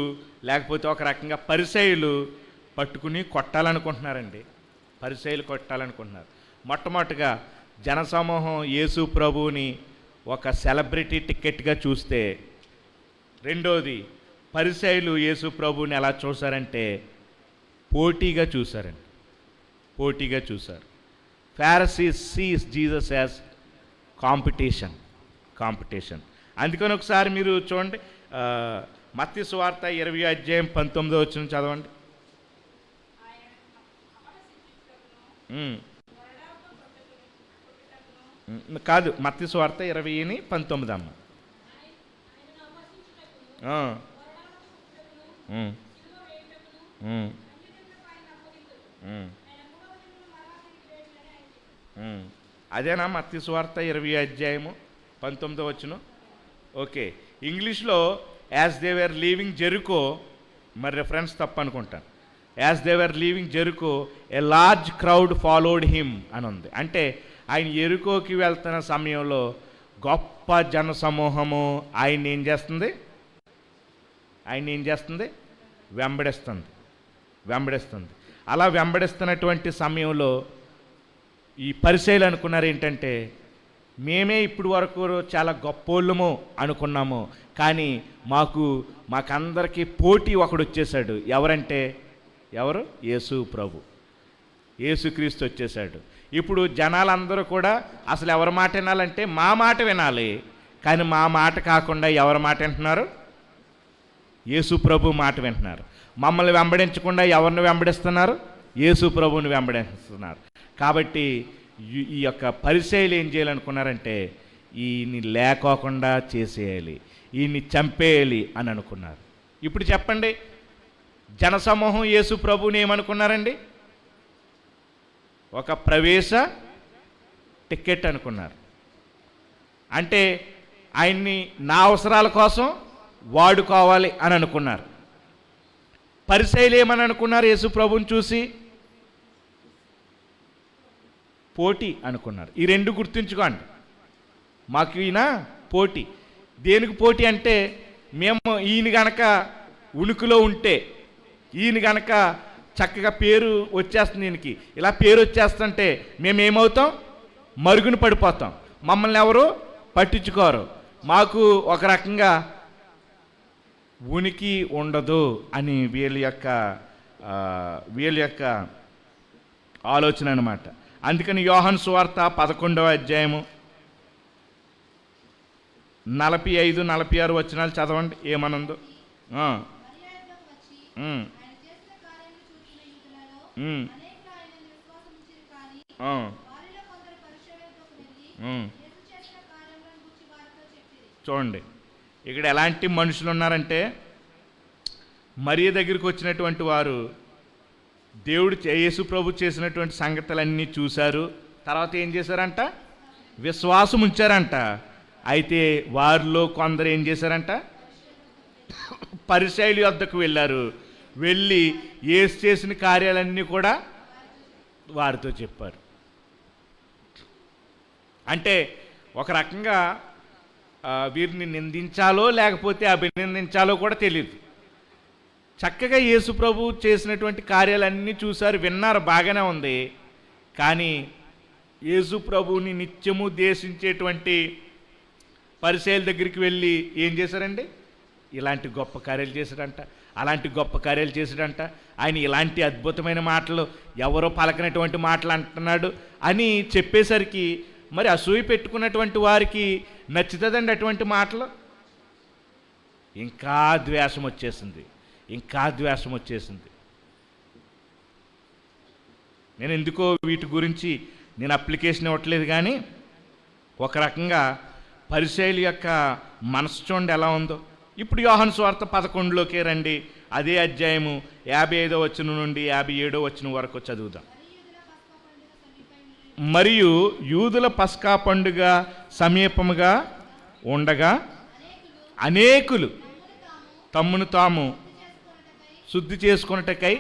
లేకపోతే ఒక రకంగా పరిసయ్యులు పట్టుకుని కొట్టాలనుకుంటున్నారండి. పరిసయ్యులు కొట్టాలనుకుంటున్నారు. మొట్టమొదటిగా జనసమూహం యేసు ప్రభువుని ఒక సెలబ్రిటీ టికెట్గా చూస్తే, రెండోది పరిసయ్యులు యేసు ప్రభువుని ఎలా చూశారంటే పోటీగా చూశారండి, పోటీగా చూశారు. Pharisees sees Jesus as competition. అందుకని ఒకసారి మీరు చూడండి, మత్తయి సువార్త 20:19 చదవండి. కాదు, మత్తయి సువార్త 20:19 అమ్మ. అదేనా మత్తయి సువార్త 20:19? ఓకే. ఇంగ్లీష్లో as they were leaving Jericho, మరి రెఫరెన్స్ తప్పు అనుకుంటాను. As they were leaving Jericho a large crowd followed him అని ఉంది. అంటే ఆయన ఎరుకోకి వెళ్తున్న సమయంలో గొప్ప జన సమూహము ఆయన్ని ఏం చేస్తుంది, వెంబడిస్తుంది. అలా వెంబడిస్తున్నటువంటి సమయంలో ఈ పరిసయ్యులు అనుకున్నారు ఏంటంటే, మేమే ఇప్పుడు వరకు చాలా గొప్పోళ్ళము అనుకున్నాము, కానీ మాకందరికీ పోటీ ఒకడు వచ్చేసాడు. ఎవరు? యేసు ప్రభు, యేసుక్రీస్తు వచ్చేసాడు. ఇప్పుడు జనాలందరూ కూడా అసలు ఎవరి మాట వినాలంటే మా మాట వినాలి, కానీ మా మాట కాకుండా ఎవరి మాట వింటున్నారు? యేసు ప్రభు మాట వింటున్నారు. మమ్మల్ని వెంబడించకుండా ఎవరిని వెంబడిస్తున్నారు? యేసు ప్రభువుని వెంబడిస్తున్నారు. కాబట్టి ఈ యొక్క పరిసయ్యులు ఏం చేయాలనుకున్నారంటే ఈయన్ని లేకోకుండా చేసేయాలి, ఈయన్ని చంపేయాలి అని అనుకున్నారు. ఇప్పుడు చెప్పండి, జనసమూహం యేసు ప్రభువుని ఏమనుకున్నారండి? ఒక ప్రవేశ టికెట్ అనుకున్నారు. అంటే ఆయన్ని నా అవసరాల కోసం వాడుకోవాలి అని అనుకున్నారు. పరిసయ్యులు ఏమని అనుకున్నారు? యేసు ప్రభువుని చూసి పోటీ అనుకున్నారు. ఈ రెండు గుర్తుంచుకోండి. మాకు ఈయన పోటీ. దేనికి పోటీ అంటే, మేము ఈయన గనక ఉనికిలో ఉంటే, ఈయన గనక చక్కగా పేరు వచ్చేస్తుంది, ఈయనకి ఇలా పేరు వచ్చేస్తుంటే మేమేమవుతాం? మరుగున పడిపోతాం, మమ్మల్ని ఎవరు పట్టించుకోరు, మాకు ఒక రకంగా ఉనికి ఉండదు అని వీళ్ళ యొక్క ఆలోచన అన్నమాట. అందుకని యోహాను సువార్త 11:45-46 చదవండి, ఏమనుందో. చూడండి, ఇక్కడ ఎలాంటి మనుషులు ఉన్నారంటే, మరియ దగ్గరికి వచ్చినటువంటి వారు యేసు ప్రభు చేసినటువంటి సంగతులన్నీ చూశారు. తర్వాత ఏం చేశారంట? విశ్వాసం ఉంచారంట. అయితే వారిలో కొందరు ఏం చేశారంట? పరిసయ్యుల వద్దకు వెళ్ళారు. వెళ్ళి యేసు చేసిన కార్యాలన్నీ కూడా వారితో చెప్పారు. అంటే ఒక రకంగా వీరిని నిందించాలో లేకపోతే అభినందించాలో కూడా తెలియదు. చక్కగా యేసు ప్రభు చేసినటువంటి కార్యాలన్నీ చూశారు, విన్నారు, బాగానే ఉంది. కానీ యేసు ప్రభువుని నిత్యము దేశించేటువంటి పరిసయ్యుల దగ్గరికి వెళ్ళి ఏం చేశారండి? ఇలాంటి గొప్ప కార్యాలు చేశాడంట, అలాంటి గొప్ప కార్యాలు చేశాడంట, ఆయన ఇలాంటి అద్భుతమైన మాటలు ఎవరో పలకనటువంటి మాటలు అంటున్నాడు అని చెప్పేసరికి మరి అసూయ పెట్టుకున్నటువంటి వారికి నచ్చుతుందండి అటువంటి మాటలు? ఇంకా ద్వేషం వచ్చేసింది, ఇంకా ద్వేషం వచ్చేసింది. నేను ఎందుకో వీటి గురించి నేను అప్లికేషన్ ఇవ్వట్లేదు, కానీ ఒక రకంగా పరిసయ్యుల యొక్క మనసు చూడండి ఎలా ఉందో. ఇప్పుడు యోహాను సువార్త 11లోకే రండి. అదే అధ్యాయము 55వ వచనం నుండి 57వ వచనం వరకు చదువుదాం. మరియు యూదుల పస్కా పండుగ సమీపముగా ఉండగా అనేకులు తమ్మును తాము శుద్ధి చేసుకొనుటకై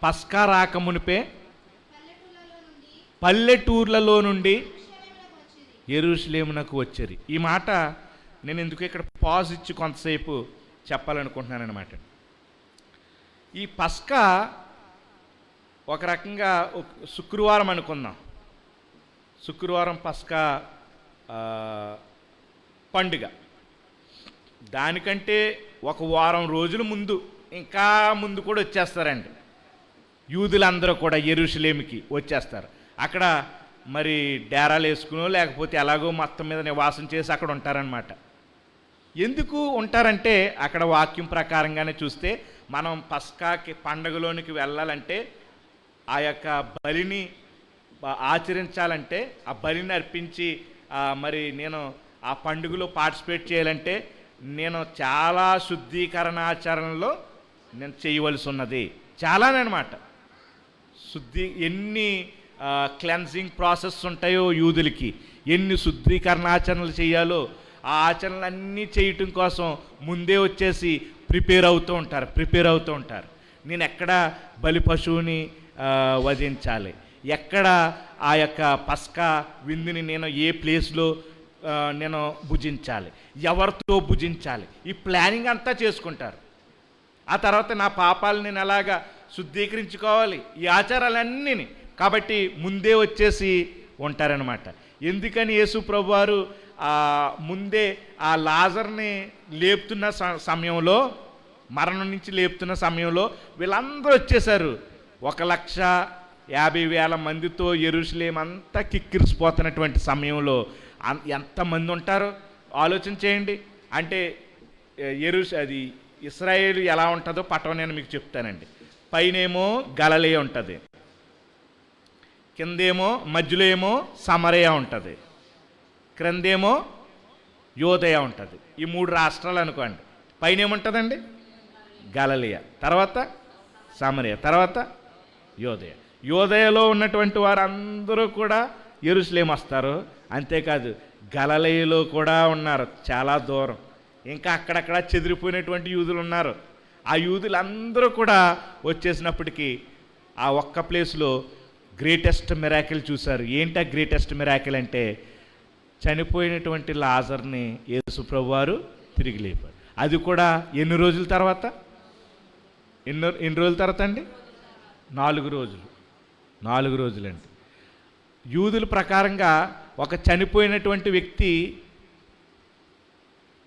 పస్కా రాకమునిపే పల్లెటూర్లలో నుండి యెరూషలేమునకు వచ్చారు. ఈ మాట నేను ఎందుకు ఇక్కడ పాజ్ ఇచ్చి కొంతసేపు చెప్పాలనుకుంటున్నాను అన్నమాట. ఈ పస్కా ఒక రకంగా శుక్రవారం అనుకుందాం. శుక్రవారం పస్కా పండుగ. దానికంటే ఒక వారం రోజుల ముందు, ఇంకా ముందు కూడా వచ్చేస్తారండి యూదులందరూ కూడా యెరూషలేముకి వచ్చేస్తారు. అక్కడ మరి డేరాలు వేసుకునో లేకపోతే ఎలాగో మొత్తం మీద నివాసం చేసి అక్కడ ఉంటారనమాట. ఎందుకు ఉంటారంటే అక్కడ వాక్యం ప్రకారంగానే చూస్తే మనం పస్కాకి పండగలోనికి వెళ్ళాలంటే, ఆ యొక్క బలిని ఆచరించాలంటే, ఆ బలిని అర్పించి మరి నేను ఆ పండుగలో పార్టిసిపేట్ చేయాలంటే నేను చాలా శుద్ధీకరణ ఆచరణలో నేను చేయవలసి ఉన్నది. చాలానమాట. ఎన్ని క్లెన్జింగ్ ప్రాసెస్ ఉంటాయో యూదులకి, ఎన్ని శుద్ధీకరణ ఆచరణలు చేయాలో ఆ ఆచరణలన్నీ చేయటం కోసం ముందే వచ్చేసి ప్రిపేర్ అవుతూ ఉంటారు. నేను ఎక్కడ బలి పశువుని వధించాలి, ఎక్కడ ఆ యొక్క పస్కా విందుని నేను ఏ ప్లేస్లో నేను భుజించాలి, ఎవరితో భుజించాలి, ఈ ప్లానింగ్ అంతా చేసుకుంటారు. ఆ తర్వాత నా పాపాలు నేను ఎలాగా శుద్ధీకరించుకోవాలి, ఈ ఆచారాలన్నీ కాబట్టి ముందే వచ్చేసి ఉంటారనమాట. ఎందుకని యేసు ప్రభువారు ముందే ఆ లాజర్ని లేపుతున్న సమయంలో, మరణం నుంచి లేపుతున్న సమయంలో వీళ్ళందరూ వచ్చేసారు. 1,50,000 మందితో యెరూషలేము అంతా కిక్కిరిసిపోతున్నటువంటి సమయంలో ఎంతమంది ఉంటారో ఆలోచన చేయండి. అంటే అది ఇశ్రాయేలు ఎలా ఉంటుందో పట్టణం నేను మీకు చెప్తానండి. పైనేమో గలిలయ ఉంటుంది, కిందేమో మధ్యలో ఏమో సమరయ ఉంటుంది, క్రిందేమో యోదయ ఉంటుంది. ఈ 3 రాష్ట్రాలు అనుకోండి. పైన ఏముంటుందండి? గలిలయ, తర్వాత సమరయ, తర్వాత యోదయ. యోదయలో ఉన్నటువంటి వారందరూ కూడా యెరూషలేము వస్తారు. అంతేకాదు గలిలయలో కూడా ఉన్నారు, చాలా దూరం. ఇంకా అక్కడక్కడ చెదిరిపోయినటువంటి యూదులు ఉన్నారు. ఆ యూదులందరూ కూడా వచ్చేసినప్పటికీ ఆ ఒక్క ప్లేస్లో గ్రేటెస్ట్ మిరాకిల్ చూశారు. ఏంటి ఆ గ్రేటెస్ట్ మిరాకిల్ అంటే, చనిపోయినటువంటి లాజర్ని యేసు ప్రభువారు తిరిగి లేపారు. అది కూడా ఎన్ని రోజుల తర్వాత? ఎన్ని రోజుల తర్వాత అండి? 4 రోజులు. 4 రోజులండి. యూదుల ప్రకారంగా ఒక చనిపోయినటువంటి వ్యక్తి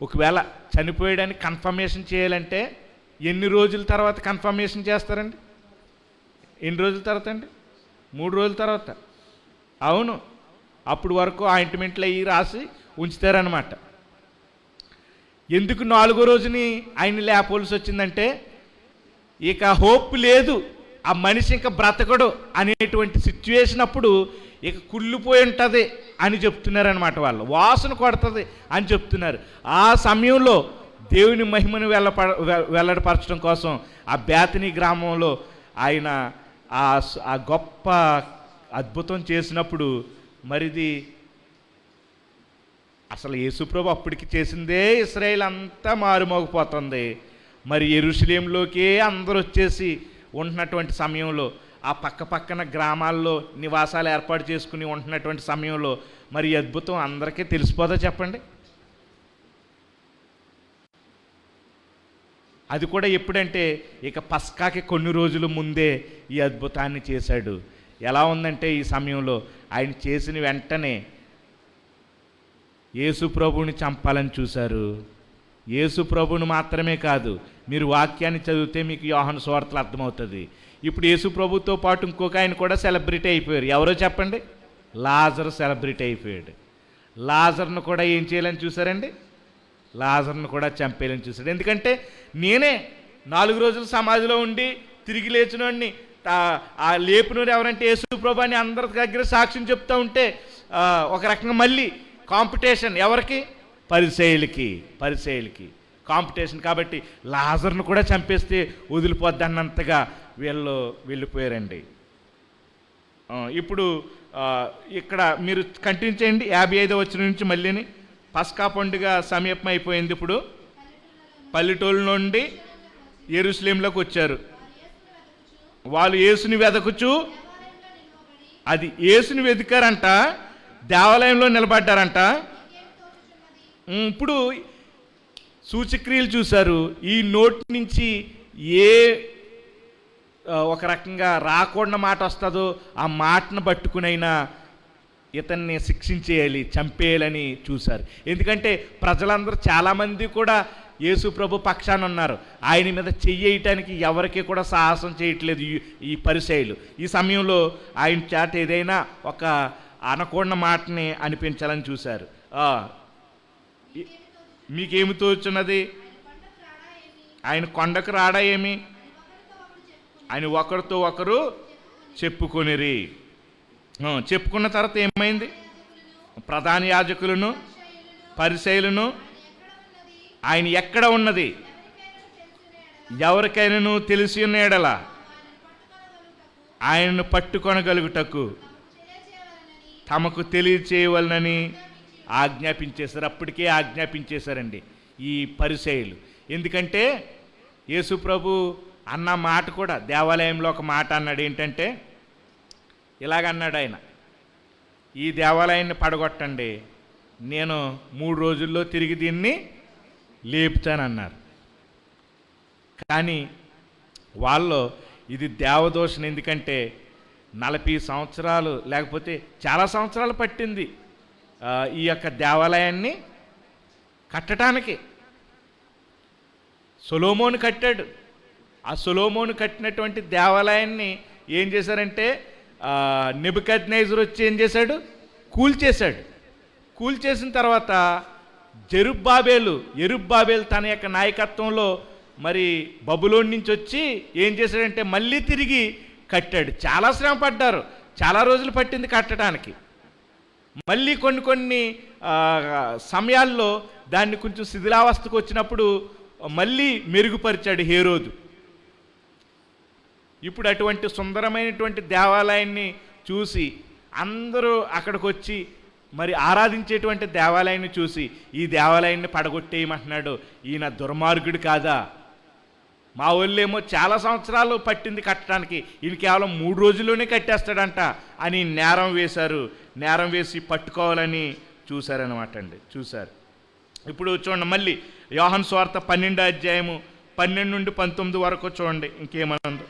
ఒకవేళ చనిపోయాడని కన్ఫర్మేషన్ చేయాలంటే ఎన్ని రోజుల తర్వాత కన్ఫర్మేషన్ చేస్తారండి? ఎన్ని రోజుల తర్వాత అండి? 3 రోజుల తర్వాత. అవును, అప్పుడు వరకు ఆయింట్మెంట్లు అవి రాసి ఉంచుతారనమాట. ఎందుకు 4వ రోజుని ఆయన లేపవలసి వచ్చిందంటే, ఇక హోప్ లేదు, ఆ మనిషి ఇంకా బ్రతకడు అనేటువంటి సిచ్యువేషన్ అప్పుడు ఇక కుళ్ళిపోయి ఉంటుంది అని చెప్తున్నారనమాట. వాళ్ళు వాసన కొడుతుంది అని చెప్తున్నారు. ఆ సమయంలో దేవుని మహిమను వెల్లడిపరచడం కోసం ఆ బేతనీ గ్రామంలో ఆయన ఆ గొప్ప అద్భుతం చేసినప్పుడు మరిది అసలు యేసుప్రభు అప్పటికి చేసిందే ఇశ్రాయేల్ అంతా మారుమోగిపోతుంది. మరి యెరూషలేంలోకే అందరూ వచ్చేసి ఉంటున్నటువంటి సమయంలో, ఆ పక్కన గ్రామాల్లో నివాసాలు ఏర్పాటు చేసుకుని ఉంటున్నటువంటి సమయంలో మరి ఈ అద్భుతం అందరికీ తెలిసిపోదా చెప్పండి? అది కూడా ఎప్పుడంటే ఇక పస్కాకి కొన్ని రోజుల ముందే ఈ అద్భుతాన్ని చేశాడు. ఎలా ఉందంటే ఈ సమయంలో ఆయన చేసిన వెంటనే యేసు ప్రభువుని చంపాలని చూశారు. యేసు ప్రభువుని మాత్రమే కాదు, మీరు వాక్యాన్ని చదివితే మీకు యోహాను సువార్తలు అర్థమవుతుంది. ఇప్పుడు యేసు ప్రభుతో పాటు ఇంకొక ఆయన కూడా సెలబ్రిటీ అయిపోయారు. ఎవరో చెప్పండి? లాజరు సెలబ్రిటీ అయిపోయాడు. లాజర్ను కూడా ఏం చేయాలని చూశారండి? లాజర్ను కూడా చంపేయాలని చూశాడు. ఎందుకంటే నేనే 4 రోజులు సమాధిలో ఉండి తిరిగి లేచినోడిని, ఆ లేపినోడు ఎవరంటే యేసు ప్రభు అని అందరి దగ్గర సాక్ష్యం చెప్తూ ఉంటే ఒక రకంగా మళ్ళీ కాంపిటీషన్ ఎవరికి? పరిసయ్యులకి కాంపిటీషన్. కాబట్టి లాజర్ను కూడా చంపేస్తే వదిలిపోద్ది అన్నంతగా వెళ్ళిపోయారండి. ఇప్పుడు ఇక్కడ మీరు కంటిన్యూ చేయండి 55వ వచనం నుంచి మళ్ళీని. పస్కా పండుగ సమీపం అయిపోయింది. ఇప్పుడు పల్లెటూళ్ళ నుండి యెరూషలేంలోకి వచ్చారు. వాళ్ళు యేసుని వెదకుచు, అది యేసుని వెతికారంట, దేవాలయంలో నిలబడ్డారంట. ఇప్పుడు సూచక్రియలు చూశారు. ఈ నోటి నుంచి ఏ ఒక రకంగా రాకుండా మాట వస్తుందో ఆ మాటను పట్టుకునైనా ఇతన్ని శిక్షించేయాలి, చంపేయాలని చూశారు. ఎందుకంటే ప్రజలందరూ చాలామంది కూడా యేసు ప్రభు పక్షాన ఉన్నారు. ఆయన మీద చెయ్యటానికి ఎవరికి కూడా సాహసం చేయట్లేదు ఈ పరిసయ్యులు. ఈ సమయంలో ఆయన చేత ఏదైనా ఒక అనకూడని మాటని అనిపించాలని చూశారు. మీకేమి తోచున్నది? ఆయన కొండకు రాడా ఏమి? ఆయన ఒకరితో ఒకరు చెప్పుకొనిరి. చెప్పుకున్న తర్వాత ఏమైంది? ప్రధాన యాజకులను పరిసయ్యులను ఆయన ఎక్కడ ఉన్నది ఎవరికైనాను తెలిసి ఉన్న ఎడల ఆయనను పట్టుకొనగలుగుటకు తమకు తెలియచేయవలనని ఆజ్ఞాపించేశారు. అప్పటికే ఆజ్ఞాపించేశారండి ఈ పరిసయ్యులు. ఎందుకంటే యేసు ప్రభు అన్న మాట కూడా దేవాలయంలో ఒక మాట అన్నాడు. ఏంటంటే ఇలాగన్నాడు ఆయన, ఈ దేవాలయాన్ని పడగొట్టండి, నేను 3 రోజుల్లో తిరిగి దీన్ని లేపుతానన్నారు. కానీ వాళ్ళు ఇది దేవదోషణ. ఎందుకంటే 40 సంవత్సరాలు లేకపోతే చాలా సంవత్సరాలు పట్టింది ఈ యొక్క దేవాలయాన్ని కట్టడానికి. సొలొమోను కట్టాడు. ఆ సొలొమోను కట్టినటువంటి దేవాలయాన్ని ఏం చేశారంటే నెబుకద్నెజరు వచ్చి ఏం చేశాడు? కూల్చేశాడు. కూల్చేసిన తర్వాత యెరుబ్బాబేలు తన యొక్క నాయకత్వంలో మరి బబులోన్ నుంచి వచ్చి ఏం చేశాడంటే మళ్ళీ తిరిగి కట్టాడు. చాలా శ్రమ పడ్డారు, చాలా రోజులు పట్టింది కట్టడానికి. మళ్ళీ కొన్ని సమయాల్లో దాన్ని కొంచెం శిథిలావస్థకు వచ్చినప్పుడు మళ్ళీ మెరుగుపరిచాడు హేరోదు. ఇప్పుడు అటువంటి సుందరమైనటువంటి దేవాలయాన్ని చూసి అందరూ అక్కడికి వచ్చి మరి ఆరాధించేటువంటి దేవాలయాన్ని చూసి ఈ దేవాలయాన్ని పడగొట్టేయమంటున్నాడు. ఈయన దుర్మార్గుడు కాదా? మా వాళ్ళేమో చాలా సంవత్సరాలు పట్టింది కట్టడానికి, ఈయన కేవలం 3 రోజుల్లోనే కట్టేస్తాడంట అని నేరం వేశారు. నేరం వేసి పట్టుకోవాలని చూశారనమాట అండి. చూశారు. ఇప్పుడు చూడండి మళ్ళీ యోహాను సువార్త 12వ అధ్యాయము 12 నుండి 19 వరకు చూడండి. ఇంకేమన్నా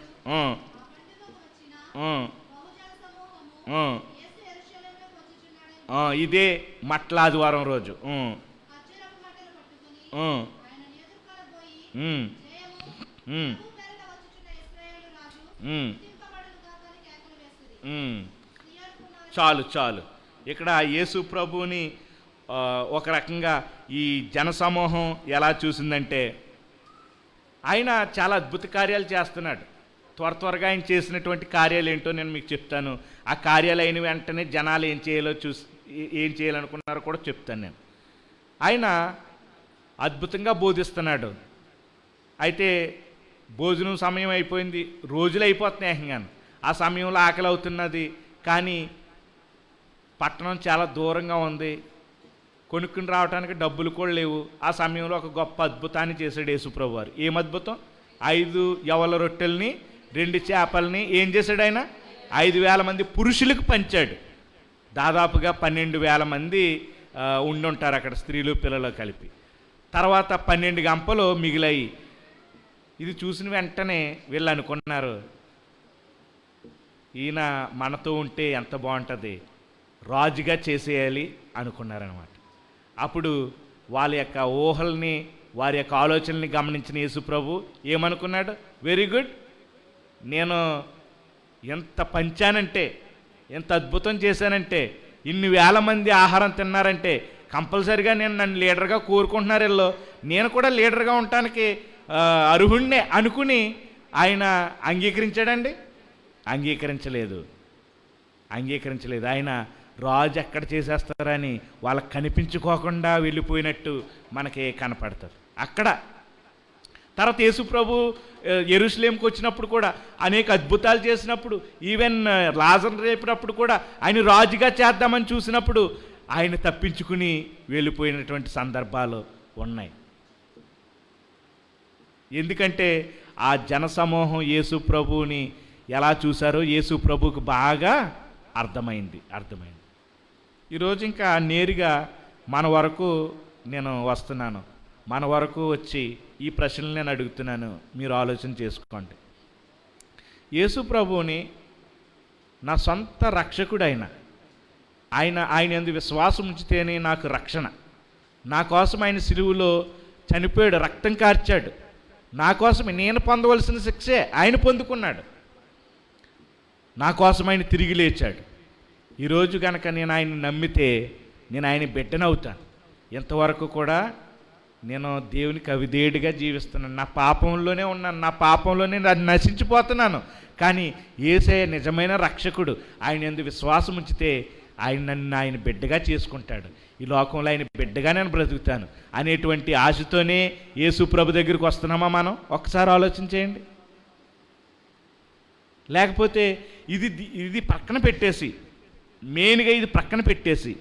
ఇదే మట్లాదివారం రోజు చాలు. ఇక్కడ యేసు ప్రభువుని ఒక రకంగా ఈ జనసమూహం ఎలా చూసిందంటే ఆయన చాలా అద్భుత కార్యాలు చేస్తున్నాడు. త్వరగా ఆయన చేసినటువంటి కార్యాలు ఏంటో నేను మీకు చెప్తాను. ఆ కార్యాలు అయిన వెంటనే జనాలు ఏం చేయాలనుకున్నారో కూడా చెప్తాను నేను. ఆయన అద్భుతంగా బోధిస్తున్నాడు. అయితే భోజనం సమయం అయిపోయింది, రోజులు అయిపోతున్నాయి ఏకంగాను. ఆ సమయంలో ఆకలి అవుతున్నది, కానీ పట్టణం చాలా దూరంగా ఉంది, కొనుక్కుని రావడానికి డబ్బులు కూడా లేవు. ఆ సమయంలో ఒక గొప్ప అద్భుతాన్ని చేశాడు యేసుప్రభు వారు. ఏం అద్భుతం? 5 యవల రొట్టెల్ని 2 చేపల్ని ఏం చేశాడు ఆయన? 5,000 మంది పురుషులకు పంచాడు. దాదాపుగా 12,000 మంది ఉండుంటారు అక్కడ, స్త్రీలు పిల్లలు కలిపి. తర్వాత 12 గంపలు మిగిలాయి. ఇది చూసిన వెంటనే వీళ్ళు అనుకున్నారు, ఈయన మనతో ఉంటే ఎంత బాగుంటుంది, రాజుగా చేసేయాలి అనుకున్నారనమాట. అప్పుడు వాళ్ళ యొక్క ఊహల్ని, వారి యొక్క ఆలోచనల్ని గమనించిన యేసుప్రభు ఏమనుకున్నాడు? వెరీ గుడ్, నేను ఎంత పంచానంటే, ఎంత అద్భుతం చేశానంటే, ఇన్ని వేల మంది ఆహారం తిన్నారంటే కంపల్సరిగా నన్ను లీడర్గా కోరుకుంటున్నారు వీళ్ళు, నేను కూడా లీడర్గా ఉండటానికి అర్హుణ్ణే అనుకుని ఆయన అంగీకరించాడండి? అంగీకరించలేదు. ఆయన రాజు ఎక్కడ చేసేస్తారని వాళ్ళకి కనిపించుకోకుండా వెళ్ళిపోయినట్టు మనకి కనపడతారు అక్కడ. తర్వాత యేసుప్రభు యెరూషలేంకి వచ్చినప్పుడు కూడా అనేక అద్భుతాలు చేసినప్పుడు, ఈవెన్ లాజరును రేపినప్పుడు కూడా ఆయన రాజుగా చేద్దామని చూసినప్పుడు ఆయన తప్పించుకుని వెళ్ళిపోయినటువంటి సందర్భాలు ఉన్నాయి. ఎందుకంటే ఆ జనసమూహం యేసుప్రభుని ఎలా చూశారో యేసుప్రభుకు బాగా అర్థమైంది. ఈరోజు ఇంకా నేరుగా మన వరకు నేను వస్తున్నాను, మన వరకు వచ్చి ఈ ప్రశ్నలు నేను అడుగుతున్నాను, మీరు ఆలోచన చేసుకోండి. యేసు ప్రభువుని నా సొంత రక్షకుడైన ఆయన యందు విశ్వాసం ఉంచితేనే నాకు రక్షణ. నా కోసం ఆయన సిలువలో చనిపోయాడు, రక్తం కార్చాడు. నా కోసమే, నేను పొందవలసిన శిక్షే ఆయన పొందుకున్నాడు. నా కోసం ఆయన తిరిగి లేచాడు. ఈరోజు కనుక నేను ఆయన నమ్మితే నేను ఆయన బిడ్డనవుతాను. ఇంతవరకు కూడా నేను దేవునికి అవిధేయుడిగా జీవిస్తున్నాను, నా పాపంలోనే ఉన్నాను, నా పాపంలోనే నశించిపోతున్నాను. కానీ యేసయ్య నిజమైన రక్షకుడు, ఆయన యందు విశ్వాసం ఉంచితే ఆయన బిడ్డగా చేసుకుంటాడు. ఈ లోకంలో ఆయన బిడ్డగా నేను బ్రతుకుతాను అనేటువంటి ఆశతోనే యేసు ప్రభు దగ్గరికి వస్తున్నామా మనం? ఒక్కసారి ఆలోచన చేయండి. లేకపోతే ఇది పక్కన పెట్టేసి, మెయిన్గా ఇది పక్కన పెట్టేసి,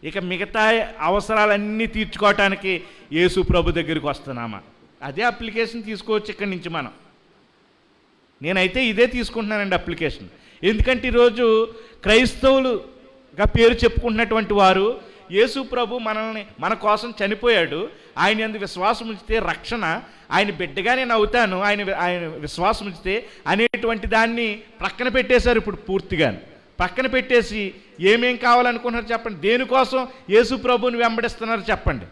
ఇక మిగతా అవసరాలన్నీ తీర్చుకోవటానికి యేసు ప్రభు దగ్గరికి వస్తున్నామా? అదే అప్లికేషన్ తీసుకోవచ్చు ఇక్కడి నుంచి మనం. నేనైతే ఇదే తీసుకుంటున్నానండి అప్లికేషన్. ఎందుకంటే ఈరోజు క్రైస్తవులుగా పేరు చెప్పుకుంటున్నటువంటి వారు యేసు ప్రభు మన కోసం చనిపోయాడు, ఆయన యందు విశ్వాసం ఉంచితే రక్షణ, ఆయన బిడ్డగా నేను అవుతాను, ఆయన విశ్వాసం ఉంచితే అనేటువంటి దాన్ని ప్రక్కన పెట్టేశారు. ఇప్పుడు పూర్తిగా పక్కన పెట్టేసి ఏమేం కావాలనుకుంటున్నారు చెప్పండి? దేనికోసం యేసు ప్రభువుని వెంబడిస్తున్నారు చెప్పండి?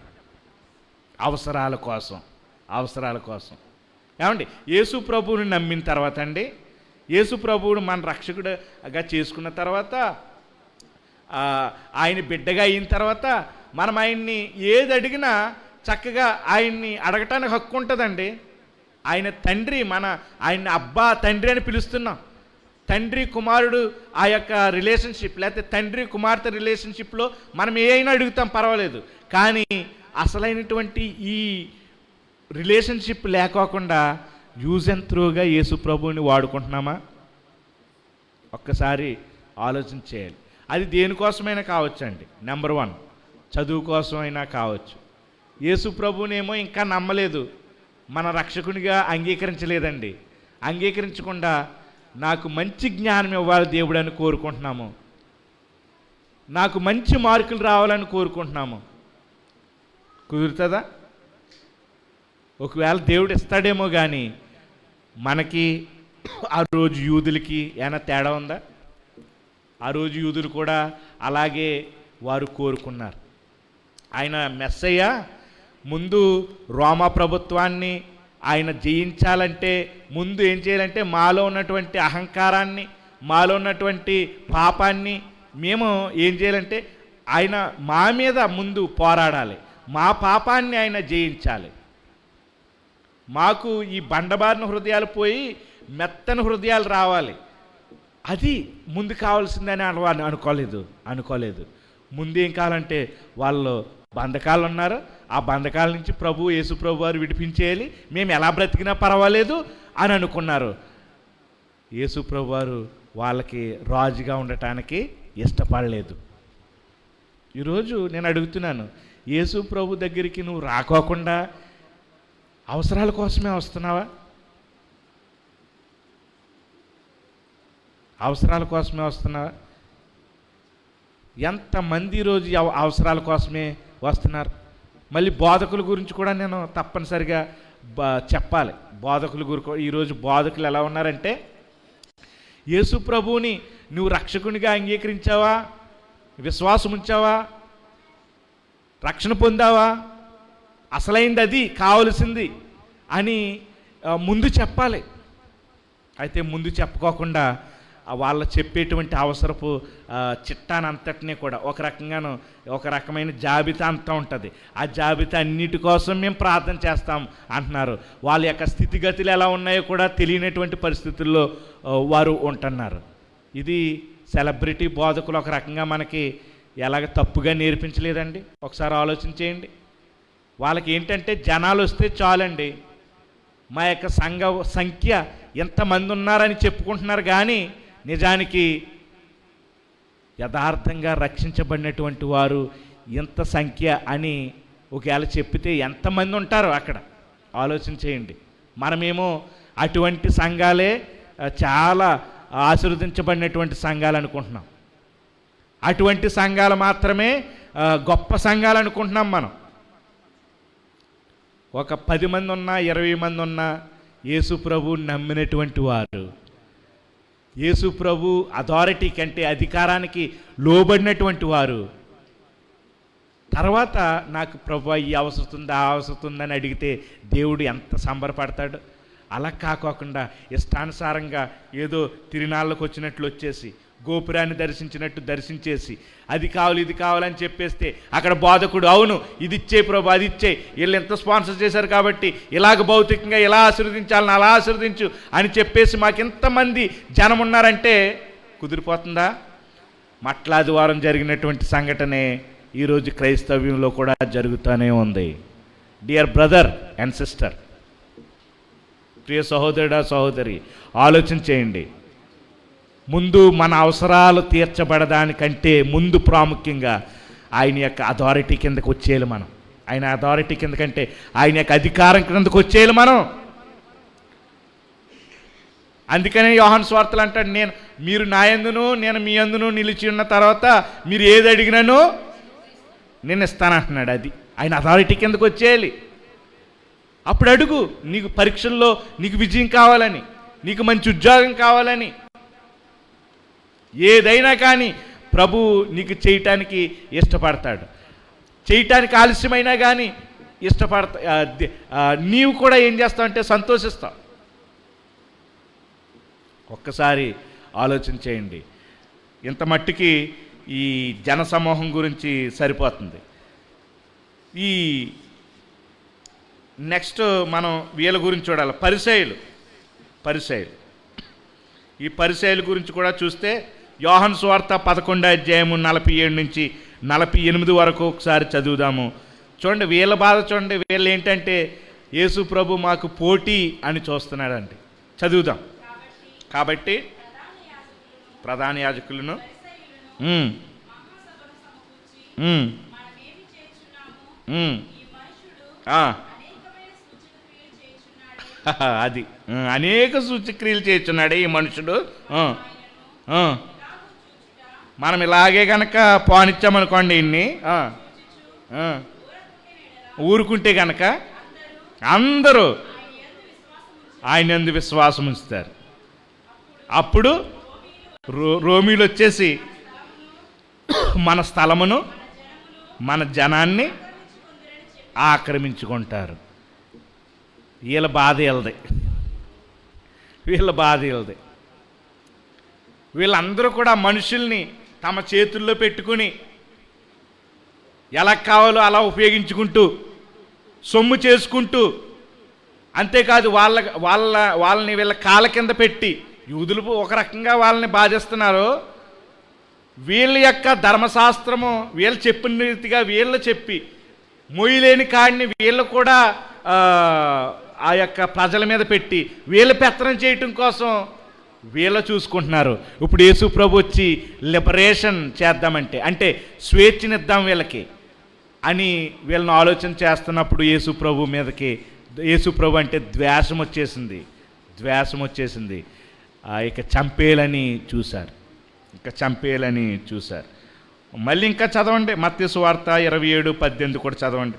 అవసరాల కోసం. ఏమండి, యేసు ప్రభువుని నమ్మిన తర్వాత అండి, యేసు ప్రభువుని మన రక్షకుడుగా చేసుకున్న తర్వాత, ఆయన బిడ్డగా అయిన తర్వాత మనం ఆయన్ని ఏది అడిగినా చక్కగా ఆయన్ని అడగటానికి హక్కు ఉంటుందండి. ఆయన తండ్రి, ఆయన్ని అబ్బా తండ్రి అని పిలుస్తున్నాం. తండ్రి కుమారుడు ఆ యొక్క రిలేషన్షిప్, లేకపోతే తండ్రి కుమార్తె రిలేషన్షిప్లో మనం ఏ అయినా అడుగుతాం, పర్వాలేదు. కానీ అసలైనటువంటి ఈ రిలేషన్షిప్ లేకోకుండా యూజ్ అండ్ త్రూగా యేసు ప్రభువుని వాడుకుంటున్నామా? ఒక్కసారి ఆలోచన చేయాలి. అది దేనికోసమైనా కావచ్చండి. నెంబర్ 1, చదువు కోసమైనా కావచ్చు. యేసు ప్రభువునేమో ఇంకా నమ్మలేదు, మన రక్షకునిగా అంగీకరించలేదండి. అంగీకరించకుండా నాకు మంచి జ్ఞానం ఇవ్వాలి దేవుడు అని కోరుకుంటున్నాము, నాకు మంచి మార్కులు రావాలని కోరుకుంటున్నాము. కుదురుతుందా? ఒకవేళ దేవుడు ఇస్తాడేమో, కానీ మనకి ఆ రోజు యూదులకి ఏమైనా తేడా ఉందా? ఆ రోజు యూదులు కూడా అలాగే వారు కోరుకున్నారు. ఆయన మెస్సయ్య ముందు రోమా ప్రభుత్వాన్ని ఆయన జయించాలంటే ముందు ఏం చేయాలంటే మాలో ఉన్నటువంటి అహంకారాన్ని, మాలో ఉన్నటువంటి పాపాన్ని మేము ఏం చేయాలంటే ఆయన మా మీద ముందు పోరాడాలి, మా పాపాన్ని ఆయన జయించాలి. మాకు ఈ బండబారిన హృదయాలు పోయి మెత్తని హృదయాలు రావాలి. అది ముందు కావాల్సిందని అనుకోలేదు. ముందేం కావాలంటే వాళ్ళు బంధకాలు ఉన్నారు, ఆ బంధకాల నుంచి యేసు ప్రభు వారు విడిపించేయాలి. మేము ఎలా బ్రతికినా పర్వాలేదు, అని అనుకున్నారు. యేసు ప్రభు వారు వాళ్ళకి రాజుగా ఉండటానికి ఇష్టపడలేదు. ఈరోజు నేను అడుగుతున్నాను, యేసు ప్రభు దగ్గరికి నువ్వు రాకోకుండా అవసరాల కోసమే వస్తున్నావా? అవసరాల కోసమే వస్తున్నావా? ఎంతమంది ఈరోజు అవసరాల కోసమే వస్తున్నారు. మళ్ళీ బోధకుల గురించి కూడా నేను తప్పనిసరిగా చెప్పాలి. బోధకుల గురించి ఈరోజు బోధకులు ఎలా ఉన్నారంటే, యేసు ప్రభువుని నువ్వు రక్షకునిగా అంగీకరించావా, విశ్వాసం ఉంచావా, రక్షణ పొందావా, అసలైంది అది కావలసింది అని ముందు చెప్పాలి. అయితే ముందు చెప్పుకోకుండా వాళ్ళు చెప్పేటువంటి అవసరపు చిట్టానంతటినీ కూడా ఒక రకమైన జాబితా అంతా ఉంటుంది. ఆ జాబితా అన్నిటి కోసం మేము ప్రార్థన చేస్తాం అంటున్నారు. వాళ్ళ యొక్క స్థితిగతులు ఎలా ఉన్నాయో కూడా తెలియనటువంటి పరిస్థితుల్లో వారు ఉంటున్నారు. ఇది సెలబ్రిటీ బోధకులు ఒక రకంగా మనకి ఎలాగ తప్పుగా నేర్పించలేదండి? ఒకసారి ఆలోచన చేయండి. వాళ్ళకి ఏంటంటే జనాలు వస్తే చాలండి, మా యొక్క సంఘ సంఖ్య ఎంతమంది ఉన్నారని చెప్పుకుంటున్నారు, కానీ నిజానికి యథార్థంగా రక్షించబడినటువంటి వారు ఇంత సంఖ్య అని ఒకవేళ చెప్పితే ఎంతమంది ఉంటారో అక్కడ ఆలోచన చేయండి. మనమేమో అటువంటి సంఘాలే చాలా ఆశీర్వదించబడినటువంటి సంఘాలు అనుకుంటున్నాం. అటువంటి సంఘాలు మాత్రమే గొప్ప సంఘాలు అనుకుంటున్నాం మనం. ఒక 10 మంది ఉన్నా 20 మంది ఉన్నా యేసు ప్రభు నమ్మినటువంటి వారు, యేసు ప్రభు అథారిటీ కంటే అధికారానికి లోబడినటువంటి వారు తర్వాత నాకు ప్రభు ఈ అవసరం ఉందా ఆ అవసరం ఉందని అడిగితే దేవుడు ఎంత సంబరపడతాడు. అలా కాకోకుండా ఇష్టానుసారంగా ఏదో తిరునాళ్ళకు వచ్చినట్లు వచ్చేసి గోపురాన్ని దర్శించినట్టు దర్శించేసి అది కావాలి ఇది కావాలని చెప్పేస్తే అక్కడ బోధకుడు అవును ఇది ఇచ్చే ప్రభు అది ఇచ్చే, వీళ్ళు ఎంత స్పాన్సర్ చేశారు కాబట్టి ఇలాగ భౌతికంగా ఇలా ఆశీర్వదించాలని అలా ఆశీర్వదించు అని చెప్పేసి మాకెంతమంది జనం ఉన్నారంటే కుదిరిపోతుందా? మట్లాదివారం జరిగినటువంటి సంఘటనే ఈరోజు క్రైస్తవ్యంలో కూడా జరుగుతూనే ఉంది. డియర్ బ్రదర్ అండ్ సిస్టర్, ప్రియ సహోదరుడా సహోదరి, ఆలోచన చేయండి. ముందు మన అవసరాలు తీర్చబడడానికంటే ముందు ప్రాముఖ్యంగా ఆయన యొక్క అథారిటీ కిందకు వచ్చేయాలి మనం. ఆయన అథారిటీ కిందకంటే ఆయన యొక్క అధికారం కిందకు వచ్చేయాలి మనం. అందుకనే యోహాను సువార్తలు అంటాడు, మీరు నా యందును నేను మీ యందును నిలిచి ఉన్న తర్వాత మీరు ఏది అడిగినానో నేను ఇస్తానంటున్నాడు. అది ఆయన అథారిటీ కిందకు వచ్చేయాలి. అప్పుడు అడుగు, నీకు పరీక్షల్లో నీకు విజయం కావాలని, నీకు మంచి ఉద్యోగం కావాలని, ఏదైనా కానీ ప్రభు నీకు చేయటానికి ఇష్టపడతాడు. చేయటానికి ఆలస్యమైనా కానీ నీవు కూడా ఏం చేస్తావు అంటే సంతోషిస్తావు. ఒక్కసారి ఆలోచన చేయండి. ఇంత మట్టికి ఈ జనసమూహం గురించి సరిపోతుంది. ఈ నెక్స్ట్ మనం వీళ్ళ గురించి చూడాలి, పరిసయ్యులు. ఈ పరిసయ్యుల గురించి కూడా చూస్తే యోహాను సువార్త 11:47 నుంచి 48 వరకు ఒకసారి చదువుదాము. చూడండి వీళ్ళ బాధ చూడండి. వీళ్ళు ఏంటంటే యేసు ప్రభు మాకు పోటీ అని చూస్తున్నాడండి. చదువుదాం. కాబట్టి ప్రధాన యాజకులను అది అనేక సూచక్రియలు చేస్తున్నాడే ఈ మనుషుడు. మనం ఇలాగే కనుక పోనిచ్చామనుకోండి ఇన్ని ఊరుకుంటే కనుక అందరూ ఆయన యందు విశ్వాసం ఉంచుతారు. అప్పుడు రోమీలు వచ్చేసి మన స్థలమును మన జనాన్ని ఆక్రమించుకుంటారు. వీళ్ళ బాధ వీళ్ళది. వీళ్ళందరూ కూడా మనుషుల్ని తమ చేతుల్లో పెట్టుకుని ఎలా కావాలో అలా ఉపయోగించుకుంటూ సొమ్ము చేసుకుంటూ, అంతేకాదు వాళ్ళని వీళ్ళ కాళ్ళ కింద పెట్టి యూదులు ఒక రకంగా వాళ్ళని బాధిస్తున్నారు. వీళ్ళ యొక్క ధర్మశాస్త్రము వీళ్ళు చెప్పిన రీతిగా వీళ్ళు చెప్పి మొయ్యలేని కాడిని వీళ్ళు కూడా ఆ యొక్క ప్రజల మీద పెట్టి వీళ్ళ పెత్తనం చేయటం కోసం వీళ్ళ చూసుకుంటున్నారు. ఇప్పుడు యేసు ప్రభు వచ్చి లిబరేషన్ చేద్దామంటే, అంటే స్వేచ్ఛనిద్దాం వీళ్ళకి అని వీళ్ళని ఆలోచన చేస్తున్నప్పుడు యేసు ప్రభు మీదకి, యేసు ప్రభు అంటే ద్వేషం వచ్చేసింది. ఇక చంపేయాలని చూశారు. మళ్ళీ ఇంకా చదవండి, మత్తయి సువార్త 27:18 కూడా చదవండి.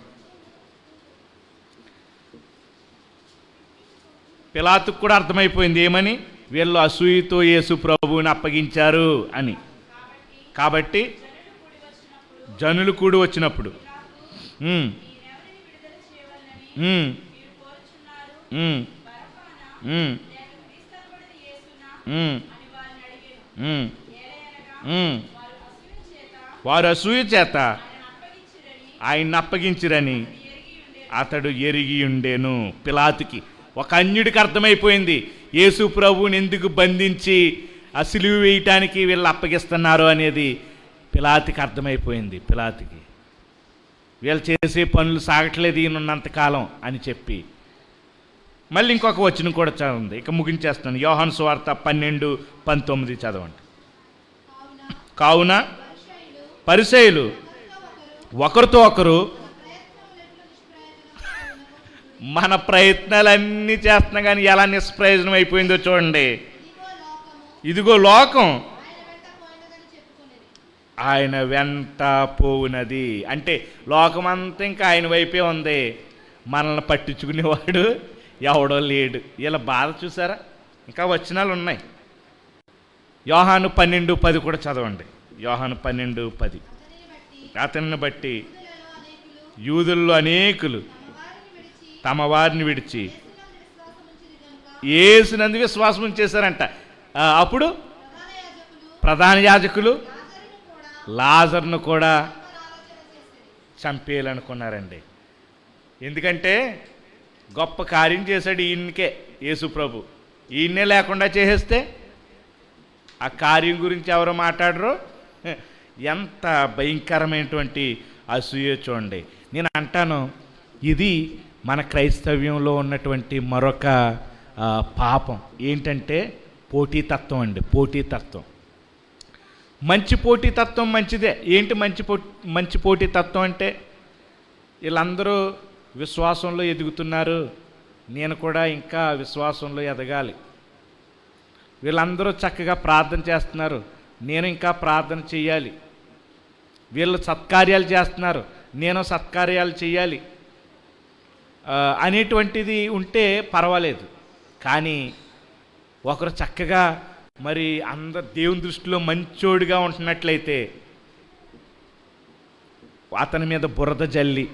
పిలాతుకు కూడా అర్థమైపోయింది ఏమని, వీళ్ళు అసూయతో యేసు ప్రభువుని అప్పగించారు అని. కాబట్టి జనులు కూడి వచ్చినప్పుడు వారు అసూయ చేత ఆయన్ని అప్పగించిరని అతడు ఎరిగి ఉండేను. పిలాతుకి, ఒక అన్యుడికి అర్థమైపోయింది యేసు ప్రభువుని ఎందుకు బంధించి ఆ సిలువ వేయటానికి వీళ్ళు అప్పగిస్తున్నారు అనేది పిలాతుకి అర్థమైపోయింది. వీళ్ళు చేసే పనులు సాగట్లేదు ఈయనున్నంతకాలం అని చెప్పి. మళ్ళీ ఇంకొక వచనం కూడా చదవండి, ఇక ముగించేస్తాను. యోహాను సువార్త 12:19 చదవండి. కావున పరిసయ్యులు ఒకరితో ఒకరు మన ప్రయత్నాలన్నీ చేస్తున్నాం కానీ ఎలా నిష్ప్రయోజనం అయిపోయిందో చూడండి. ఇదిగో లోకం ఆయన వెంట పోవునది. అంటే లోకమంతా ఇంకా ఆయన వైపే ఉంది, మనల్ని పట్టించుకునేవాడు ఎవడో లేడు. ఇలా బాధ చూసారా? ఇంకా వచనాలు ఉన్నాయి. యోహాను 12:10 కూడా చదవండి. యోహాను 12:10. అతనిని బట్టి యూదుల్లో అనేకులు తమ వారిని విడిచి యేసునందు విశ్వాసం ఉంచేశారంట. అప్పుడు ప్రధాన యాజకులు లాజరును కూడా చంపేయాలనుకున్నారండి. ఎందుకంటే గొప్ప కార్యం చేశాడు ఈయనకే యేసు ప్రభు. ఈయన్నే లేకుండా చేసేస్తే ఆ కార్యం గురించి ఎవరో మాట్లాడరు. ఎంత భయంకరమైనటువంటి అసూయ చూడండి. నేను అంటాను, ఇది మన క్రైస్తవ్యంలో ఉన్నటువంటి మరొక పాపం ఏంటంటే పోటీతత్వం అండి. మంచి పోటీతత్వం మంచిదే. ఏంటి మంచి పోటీతత్వం అంటే, వీళ్ళందరూ విశ్వాసంలో ఎదుగుతున్నారు, నేను కూడా ఇంకా విశ్వాసంలో ఎదగాలి. వీళ్ళందరూ చక్కగా ప్రార్థన చేస్తున్నారు, నేను ఇంకా ప్రార్థన చేయాలి. వీళ్ళు సత్కార్యాలు చేస్తున్నారు, నేను సత్కార్యాలు చేయాలి అనేటువంటిది ఉంటే పర్వాలేదు. కానీ ఒకరు చక్కగా మరి అందరు దేవుని దృష్టిలో మంచోడిగా ఉంటున్నట్లయితే అతని మీద బురద జల్లి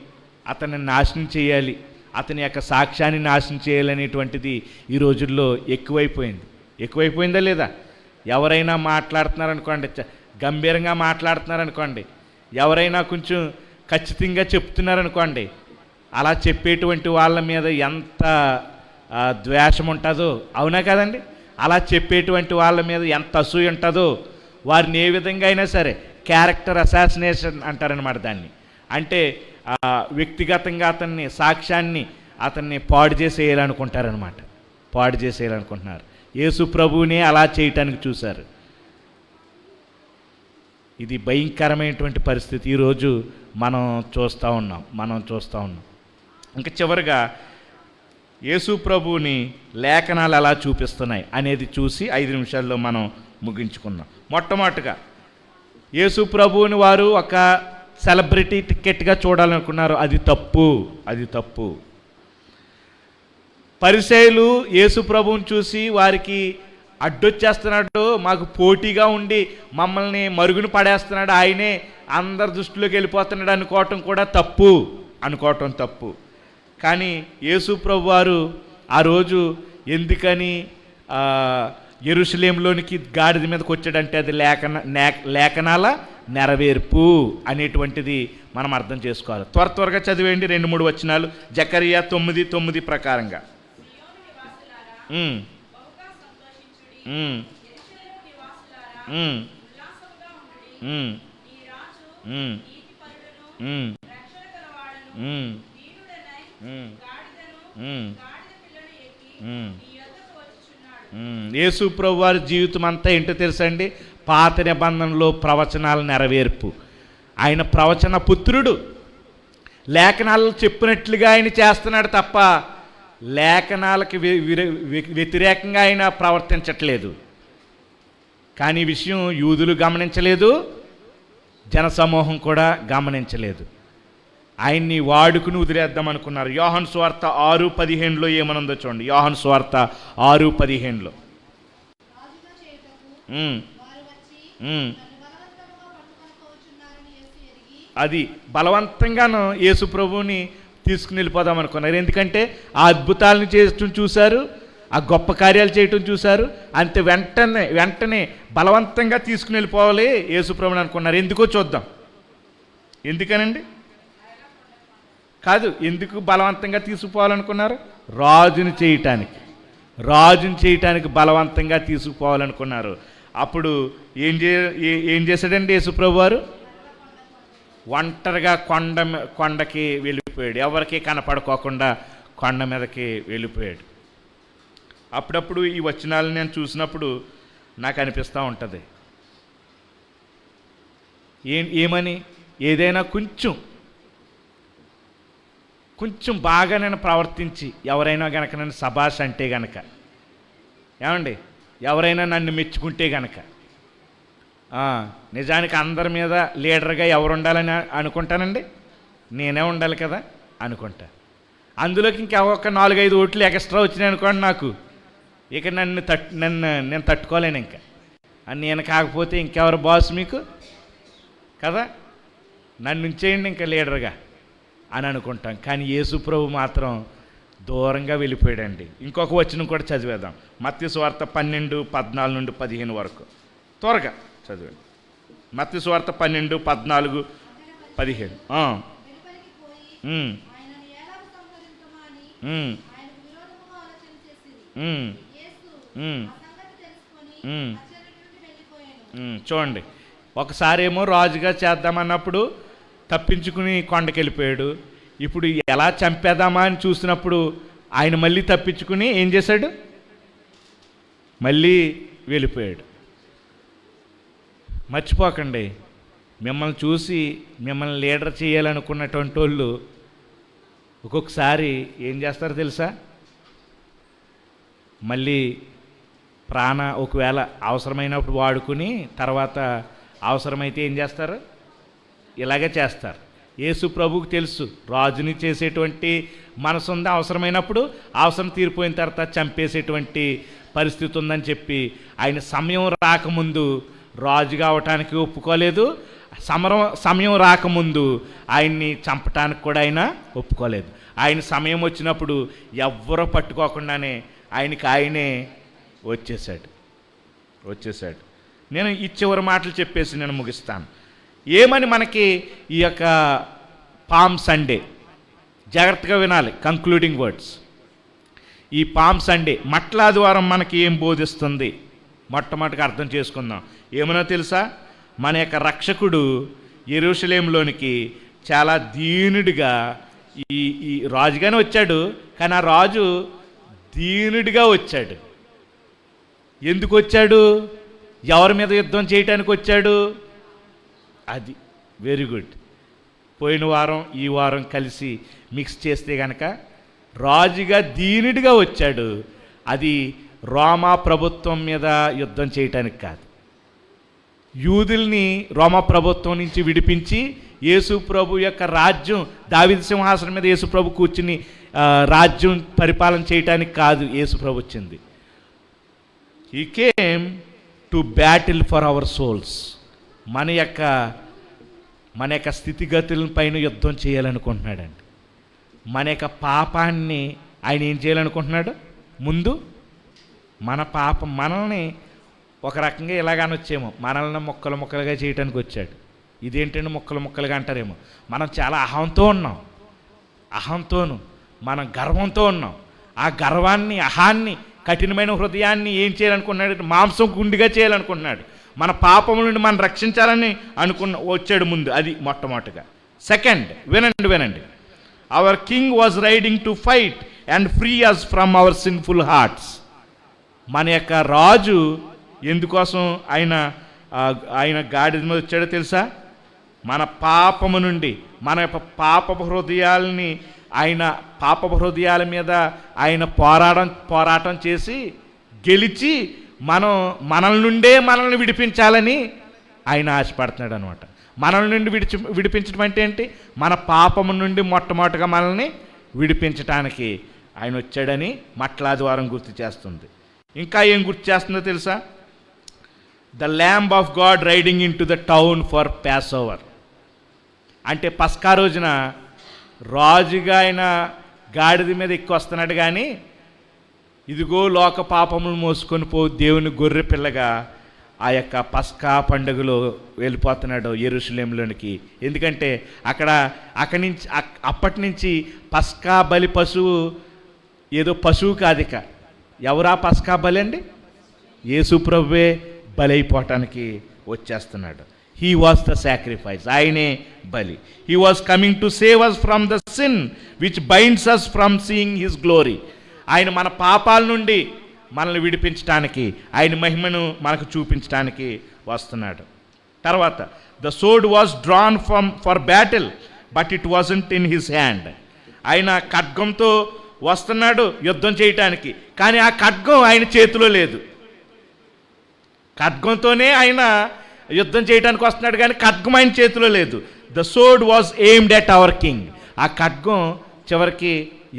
అతన్ని నాశనం చేయాలి, అతని యొక్క సాక్ష్యాన్ని నాశనం చేయాలనేటువంటిది ఈ రోజుల్లో ఎక్కువైపోయిందా లేదా? ఎవరైనా మాట్లాడుతున్నారనుకోండి, గంభీరంగా మాట్లాడుతున్నారనుకోండి, ఎవరైనా కొంచెం ఖచ్చితంగా చెప్తున్నారనుకోండి, అలా చెప్పేటువంటి వాళ్ళ మీద ఎంత ద్వేషం ఉంటుందో, అవునా కదండి? అలా చెప్పేటువంటి వాళ్ళ మీద ఎంత అసూయ ఉంటుందో, వారిని ఏ విధంగా అయినా సరే క్యారెక్టర్ అసాసినేషన్ అంటారనమాట దాన్ని. అంటే వ్యక్తిగతంగా అతన్ని సాక్ష్యాన్ని అతన్ని పాడు చేసేయాలనుకుంటున్నారు. యేసు ప్రభువునే అలా చేయటానికి చూశారు. ఇది భయంకరమైనటువంటి పరిస్థితి ఈరోజు మనం చూస్తూ ఉన్నాం. ఇంకా చివరిగా యేసు ప్రభువుని లేఖనాలు ఎలా చూపిస్తున్నాయి అనేది చూసి 5 నిమిషాల్లో మనం ముగించుకుందాం. మొట్టమొదటిగా యేసు ప్రభువుని వారు ఒక సెలబ్రిటీ టికెట్గా చూడాలనుకున్నారు. అది తప్పు. పరిసయ్యులు యేసు ప్రభువుని చూసి వారికి అడ్డొచ్చేస్తున్నాడు, మాకు పోటీగా ఉండి మమ్మల్ని మరుగున పడేస్తున్నాడు, ఆయనే అందరి దృష్టిలోకి వెళ్ళిపోతున్నాడు అనుకోవటం తప్పు. కానీ యేసు ప్రభు వారు ఆ రోజు ఎందుకని యెరూషలేములోనికి గాడిద మీదకి వచ్చాడంటే అది లేఖనాల నెరవేర్పు అనేటువంటిది మనం అర్థం చేసుకోవాలి. త్వరగా చదివేయండి 2-3 వచనాలు. జకరియా 9:9 ప్రకారంగా. ఉమ్. యేసు ప్రభు వారి జీవితం అంతా ఏంటో తెలుసండి? పాత నిబంధనలో ప్రవచనాల నెరవేర్పు. ఆయన ప్రవచన పుత్రుడు. లేఖనాలు చెప్పినట్లుగా ఆయన చేస్తున్నాడు తప్ప లేఖనాలకి వ్యతిరేకంగా ఆయన ప్రవర్తించట్లేదు. కానీ ఈ విషయం యూదులు గమనించలేదు, జనసమూహం కూడా గమనించలేదు. ఆయన్ని వాడుకుని వదిలేద్దాం అనుకున్నారు. యోహాను సువార్త 6:15 ఏమనుందో చూడండి. యోహాను సువార్త 6:15. అది బలవంతంగాను యేసు ప్రభువుని తీసుకుని వెళ్ళిపోదాం అనుకున్నారు. ఎందుకంటే ఆ అద్భుతాలను చేయటం చూశారు, ఆ గొప్ప కార్యాలు చేయటం చూశారు. అంతే వెంటనే బలవంతంగా తీసుకుని వెళ్ళిపోవాలి యేసు ప్రభుని అనుకున్నారు. ఎందుకో చూద్దాం. ఎందుకనండి? కాదు, ఎందుకు బలవంతంగా తీసుకుపోవాలనుకున్నారు? రాజుని చేయటానికి బలవంతంగా తీసుకుపోవాలనుకున్నారు. అప్పుడు ఏం చేశాడండి యేసుప్రభు వారు? ఒంటరిగా కొండకి వెళ్ళిపోయాడు. ఎవరికి కనపడుకోకుండా కొండ మీదకి వెళ్ళిపోయాడు. అప్పుడప్పుడు ఈ వచనాలను నేను చూసినప్పుడు నాకు అనిపిస్తూ ఉంటుంది, ఏమని, ఏదైనా కొంచెం బాగా నేను ప్రవర్తించి ఎవరైనా గనక నన్ను సభాష్ అంటే గనక, ఏమండి, ఎవరైనా నన్ను మెచ్చుకుంటే గనక, నిజానికి అందరి మీద లీడర్గా ఎవరు ఉండాలని అనుకుంటానండి? నేనే ఉండాలి కదా అనుకుంటా. అందులోకి ఇంకొక 4-5 ఓట్లు ఎక్స్ట్రా వచ్చినాయి అనుకోండి నాకు, ఇక నేను తట్టుకోలేను. ఇంకా నేను కాకపోతే ఇంకెవరు బాస్ మీకు కదా, నన్ను ఉంచేయండి ఇంకా లీడర్గా అని అనుకుంటాం. కానీ యేసు ప్రభు మాత్రం దూరంగా వెళ్ళిపోయాడండి. ఇంకొక వచనం కూడా చదివేద్దాం. మత్తయి సువార్త 12:14-15 వరకు. త్వరగా చదివండి. మత్తయి సువార్త 12:14-15. చూడండి, ఒకసారేమో రాజుగా చేద్దామన్నప్పుడు తప్పించుకుని కొండకెళ్ళిపోయాడు. ఇప్పుడు ఎలా చంపేద్దామా అని చూసినప్పుడు ఆయన మళ్ళీ తప్పించుకుని ఏం చేశాడు? మళ్ళీ వెళ్ళిపోయాడు. మర్చిపోకండి, మిమ్మల్ని చూసి మిమ్మల్ని లీడర్ చేయాలనుకున్నటువంటి వాళ్ళు ఒక్కొక్కసారి ఏం చేస్తారో తెలుసా? మళ్ళీ ఒకవేళ అవసరమైనప్పుడు వాడుకుని తర్వాత అవసరమైతే ఏం చేస్తారు? ఇలాగే చేస్తారు. యేసు ప్రభువుకు తెలుసు రాజుని చేసేటువంటి మనసు ఉంది, అవసరమైనప్పుడు అవసరం తీరిపోయిన తర్వాత చంపేసేటువంటి పరిస్థితి ఉందని చెప్పి ఆయన సమయం రాకముందు రాజుగా అవటానికి ఒప్పుకోలేదు. సమయం రాకముందు ఆయన్ని చంపటానికి కూడా ఆయన ఒప్పుకోలేదు. ఆయన సమయం వచ్చినప్పుడు ఎవ్వరూ పట్టుకోకుండానే ఆయనే వచ్చేసాడు. నేను ఈ చివరి మాటలు చెప్పేసి నేను ముగిస్తాను. ఏమని మనకి ఈ యొక్క పామ్ సండే, జాగ్రత్తగా వినాలి, కంక్లూడింగ్ వర్డ్స్. ఈ పామ్ సండే మట్లాదివారం మనకి ఏం బోధిస్తుంది? మొట్టమొదటిగా అర్థం చేసుకుందాం. ఏమనో తెలుసా? మన యొక్క రక్షకుడు యెరూషలేములోనికి చాలా దీనుడిగా ఈ రాజుగానే వచ్చాడు. కానీ ఆ రాజు దీనుడిగా వచ్చాడు. ఎందుకు వచ్చాడు? ఎవరి మీద యుద్ధం చేయటానికి వచ్చాడు? అది వెరీ గుడ్. పోయిన వారం ఈ వారం కలిసి మిక్స్ చేస్తే కనుక రాజుగా దీనుడిగా వచ్చాడు. అది రోమా ప్రభుత్వం మీద యుద్ధం చేయటానికి కాదు, యూదుల్ని రోమా ప్రభుత్వం నుంచి విడిపించి యేసు ప్రభు యొక్క రాజ్యం, దావీదు సింహాసనం మీద యేసు ప్రభు కూర్చుని రాజ్యం పరిపాలన చేయటానికి కాదు యేసు ప్రభు వచ్చింది. He came to battle for our souls. మన యొక్క స్థితిగతులపైన యుద్ధం చేయాలనుకుంటున్నాడండి. మన యొక్క పాపాన్ని ఆయన ఏం చేయాలనుకుంటున్నాడు? ముందు మన పాపం, మనల్ని ఒక రకంగా ఇలాగనొచ్చేమో, మనల్ని ముక్కలుగా చేయటానికి వచ్చాడు. ఇదేంటంటే ముక్కలుగా అంటారేమో. మనం చాలా అహంతోను మనం గర్వంతో ఉన్నాం. ఆ గర్వాన్ని, అహాన్ని, కఠినమైన హృదయాన్ని ఏం చేయాలనుకున్నాడు? మాంసం గుండిగా చేయాలనుకుంటున్నాడు. మన పాపముల నుండి మనం రక్షించాలని వచ్చాడు ముందు. అది మొట్టమొదటిగా. సెకండ్, వినండి. Our king was riding to fight and free us from our sinful hearts. మన యొక్క రాజు ఎందుకోసం ఆయన గాడిద మీద వచ్చాడో తెలుసా? మన పాపము నుండి, మన యొక్క పాపపు హృదయాలని పాపపు హృదయాల మీద ఆయన పోరాటం చేసి గెలిచి మనల్ని విడిపించాలని ఆయన ఆశపడుతున్నాడు అనమాట. మనల్ని నుండి విడిపించడం అంటే ఏంటి? మన పాపము నుండి మొట్టమొదటిగా మనల్ని విడిపించటానికి ఆయన వచ్చాడని మట్లాదివారం గుర్తు చేస్తుంది. ఇంకా ఏం గుర్తు చేస్తుందో తెలుసా? The lamb of God riding in to the town for pass over. అంటే పస్కా రోజున రాజుగా ఆయన గాడిద మీద ఎక్కువ వస్తున్నాడు, కానీ ఇదిగో లోక పాపములు మోసుకొని దేవుని గొర్రె పిల్లగా ఆ యొక్క పస్కా పండుగలో వెళ్ళిపోతున్నాడు యెరూషలేములోనికి. ఎందుకంటే అప్పటి నుంచి పస్కా బలి పశువు ఏదో పశువు కాదిక. ఎవరా పస్కా బలి అండి? యేసు ప్రభువే బలి అయిపోవటానికి వచ్చేస్తున్నాడు. He was the sacrifice. ఆయనే బలి. He was coming to save us from the sin which binds us from seeing his glory. ఆయన మన పాపాల నుండి మనల్ని విడిపించడానికి, ఆయన మహిమను మనకు చూపించడానికి వస్తున్నాడు. తర్వాత the sword was drawn for battle but it wasn't in his hand. ఆయన ఖడ్గంతో వస్తున్నాడు యుద్ధం చేయటానికి, కానీ ఆ ఖడ్గం ఆయన చేతిలో లేదు. ఖడ్గంతోనే ఆయన యుద్ధం చేయడానికి వస్తున్నాడు, కానీ ఖడ్గం ఆయన చేతిలో లేదు. The sword was aimed at our king. ఆ ఖడ్గం చివరికి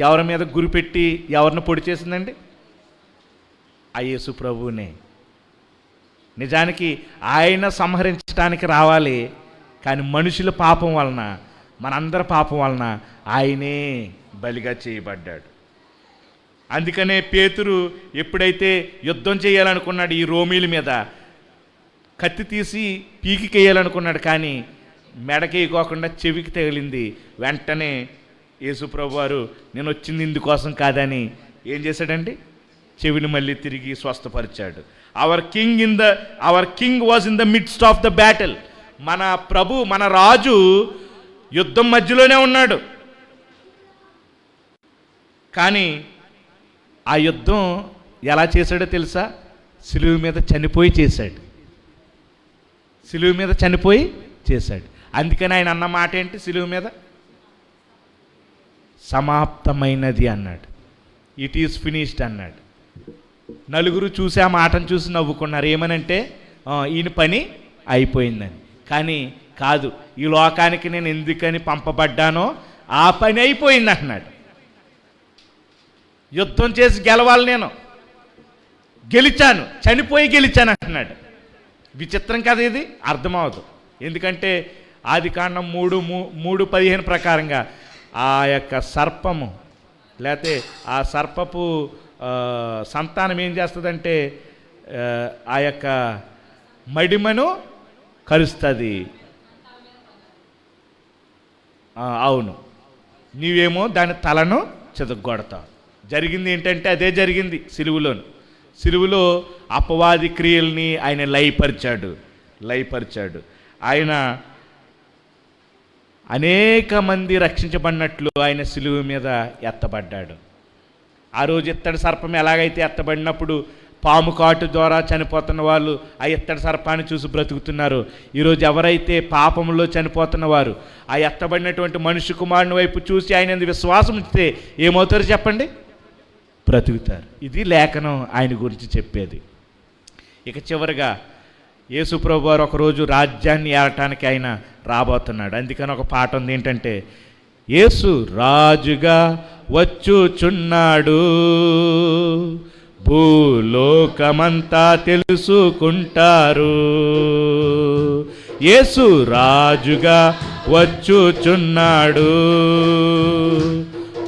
ఎవరి మీద గురిపెట్టి ఎవరిని పొడి చేసిందండి? ఆ యేసు ప్రభువునే. నిజానికి ఆయన సంహరించడానికి రావాలి, కానీ మనుషుల పాపం వలన, మనందరి పాపం వలన ఆయనే బలిగా చేయబడ్డాడు. అందుకనే పేతురు ఎప్పుడైతే యుద్ధం చేయాలనుకున్నాడు ఈ రోమీల మీద, కత్తి తీసి పీకికేయాలనుకున్నాడు, కానీ మెడకేయకోకుండా చెవికి తగిలింది. వెంటనే యేసుప్రభు వారు నేను వచ్చింది ఇందుకోసం కాదని ఏం చేశాడండి? చెవిని మళ్ళీ తిరిగి స్వస్థపరిచాడు. Our king was in the midst of the battle. మన ప్రభు, మన రాజు యుద్ధం మధ్యలోనే ఉన్నాడు, కానీ ఆ యుద్ధం ఎలా చేశాడో తెలుసా? సిలువ మీద చనిపోయి చేశాడు. సిలువ మీద చనిపోయి చేశాడు. అందుకని ఆయన అన్న మాట ఏంటి? సిలువ మీద సమాప్తమైనది అన్నాడు. ఇట్ ఈస్ ఫినిష్డ్ అన్నాడు. నలుగురు చూసి ఆ మాటను చూసి నవ్వుకున్నారు. ఏమనంటే ఈయన పని అయిపోయిందని. కానీ కాదు, ఈ లోకానికి నేను ఎందుకని పంపబడ్డానో ఆ పని అయిపోయింది అంటున్నాడు. యుద్ధం చేసి గెలవాలి, నేను గెలిచాను, చనిపోయి గెలిచాను అంటున్నాడు. విచిత్రం కదా ఇది? అర్థమవదు. ఎందుకంటే ఆదికాండం 3:15 ప్రకారంగా ఆ యొక్క సర్పము లేకపోతే ఆ సర్పపు సంతానం ఏం చేస్తుందంటే ఆ యొక్క మడిమను కరుస్తుంది. అవును, నీవేమో దాని తలను చెదగొడతావు. జరిగింది ఏంటంటే అదే జరిగింది సిలువలో అపవాది క్రియల్ని ఆయన లయపరిచాడు. ఆయన అనేక మంది రక్షించబడినట్లు ఆయన సిలువ మీద ఎత్తబడ్డాడు. ఆ రోజు ఇత్తడి సర్పం ఎలాగైతే ఎత్తబడినప్పుడు పాము కాటు ద్వారా చనిపోతున్న వాళ్ళు ఆ ఎత్తడి సర్పాన్ని చూసి బ్రతుకుతున్నారు. ఈరోజు ఎవరైతే పాపంలో చనిపోతున్న వారు ఆ ఎత్తబడినటువంటి మనుష్య కుమారుని వైపు చూసి ఆయన విశ్వాసం ఉంచితే ఏమవుతారు చెప్పండి? బ్రతుకుతారు. ఇది లేఖనం ఆయన గురించి చెప్పేది. ఇక చివరిగా యేసుప్రభు వారు ఒకరోజు రాజ్యాన్ని ఏలటానికి ఆయన రాబోతున్నాడు. అందుకని ఒక పాట ఉంది ఏంటంటే, యేసు రాజుగా వచ్చుచున్నాడు, భూలోకమంతా తెలుసుకుంటారు. యేసు రాజుగా వచ్చుచున్నాడు,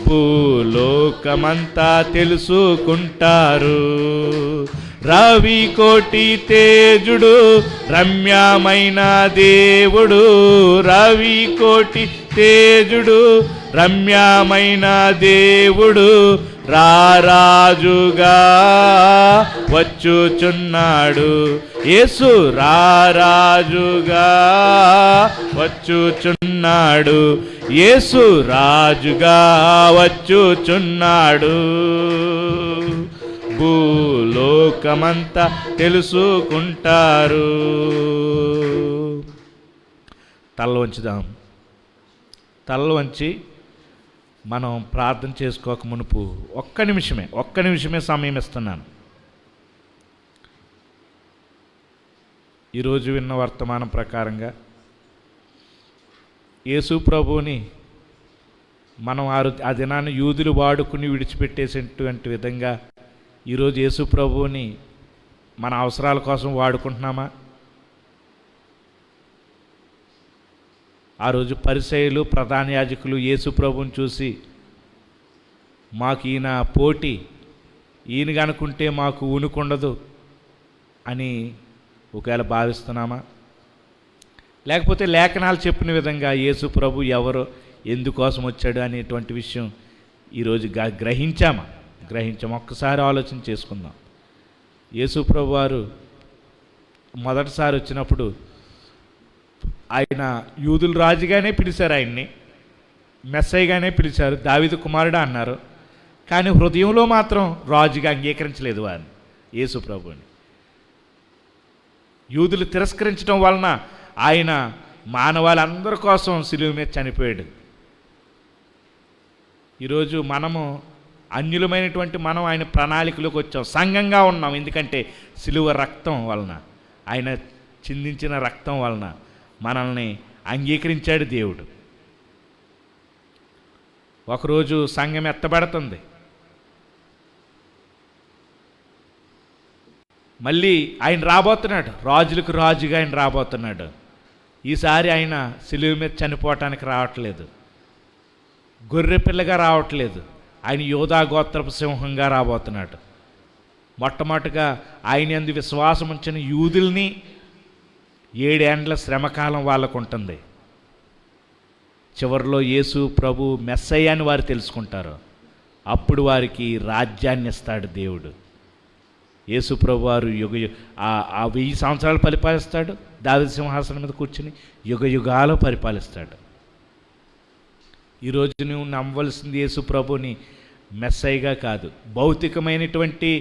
భూలోకమంతా తెలుసుకుంటారు. రవి కోటి తేజుడు రమ్యమైన దేవుడు, రవి కోటి తేజుడు రమ్యమైన దేవుడు, రారాజుగా వచ్చుచున్నాడు. యేసు రారాజుగా వచ్చుచున్నాడు, యేసు రాజుగా వచ్చుచున్నాడు. భూలోకమంతా తెలుసుకుంటారు. తల వంచుదాం. తల వంచి మనం ప్రార్థన చేసుకోక మునుపు ఒక్క నిమిషమే సమయం ఇస్తున్నాను. ఈరోజు విన్న వర్తమానం ప్రకారంగా యేసు ప్రభువుని మనం ఆ దినాన్ని యూదులు వాడుకుని విడిచిపెట్టేసేటువంటి విధంగా ఈరోజు యేసు ప్రభువుని మన అవసరాల కోసం వాడుకుంటున్నామా? ఆ రోజు పరిసయ్యులు ప్రధాన యాజకులు యేసు ప్రభువుని చూసి మాకు ఈయన పోటీ, ఈయన కనుకుంటే మాకు ఉనుకుండదు అని ఒకవేళ భావిస్తున్నామా? లేకపోతే లేఖనాలు చెప్పిన విధంగా యేసు ప్రభు ఎవరో ఎందుకోసం వచ్చాడు అనేటువంటి విషయం ఈరోజు గ్రహించాం. ఒక్కసారి ఆలోచన చేసుకుందాం. యేసు ప్రభు వారు మొదటిసారి వచ్చినప్పుడు ఆయన యూదుల రాజుగానే పిలిచారు, ఆయన్ని మెస్సయ్యగానే పిలిచారు, దావీదు కుమారుడు అన్నారు. కానీ హృదయంలో మాత్రం రాజుగా అంగీకరించలేదు వారిని, యేసు ప్రభుని. యూదులు తిరస్కరించడం వలన ఆయన మానవాళందరి కోసం సిలువ మీద చనిపోయాడు. ఈరోజు మనము అన్యులమైనటువంటి మనం ఆయన ప్రణాళికలోకి వచ్చాం, సంఘంగా ఉన్నాం. ఎందుకంటే సిలువ రక్తం వలన, ఆయన చిందించిన రక్తం వలన మనల్ని అంగీకరించాడు దేవుడు. ఒకరోజు సంఘం ఎత్తబడుతుంది, మళ్ళీ ఆయన రాబోతున్నాడు, రాజులకు రాజుగా ఆయన రాబోతున్నాడు. ఈసారి ఆయన సిలువ మీద చనిపోవటానికి రావట్లేదు, గొర్రె పిల్లగా రావట్లేదు, ఆయన యోధా గోత్రపు సింహంగా రాబోతున్నాడు. మొట్టమొదటిగా ఆయన యందు విశ్వాసం ఉంచిన యూదుల్ని 7 ఏండ్ల శ్రమకాలం వాళ్ళకు ఉంటుంది. చివరిలో యేసు ప్రభు మెస్సయ్య అని వారు తెలుసుకుంటారు. అప్పుడు వారికి రాజ్యాన్ని ఇస్తాడు దేవుడు. యేసు ప్రభు వారు ఆ 1000 సంవత్సరాలు పరిపాలిస్తాడు, దావీదు సింహాసనం మీద కూర్చుని యుగాలు పరిపాలిస్తాడు. ఈరోజు నువ్వు నమ్మవలసింది యేసు ప్రభుని మెస్సయ్యగా కాదు, భౌతికమైనటువంటి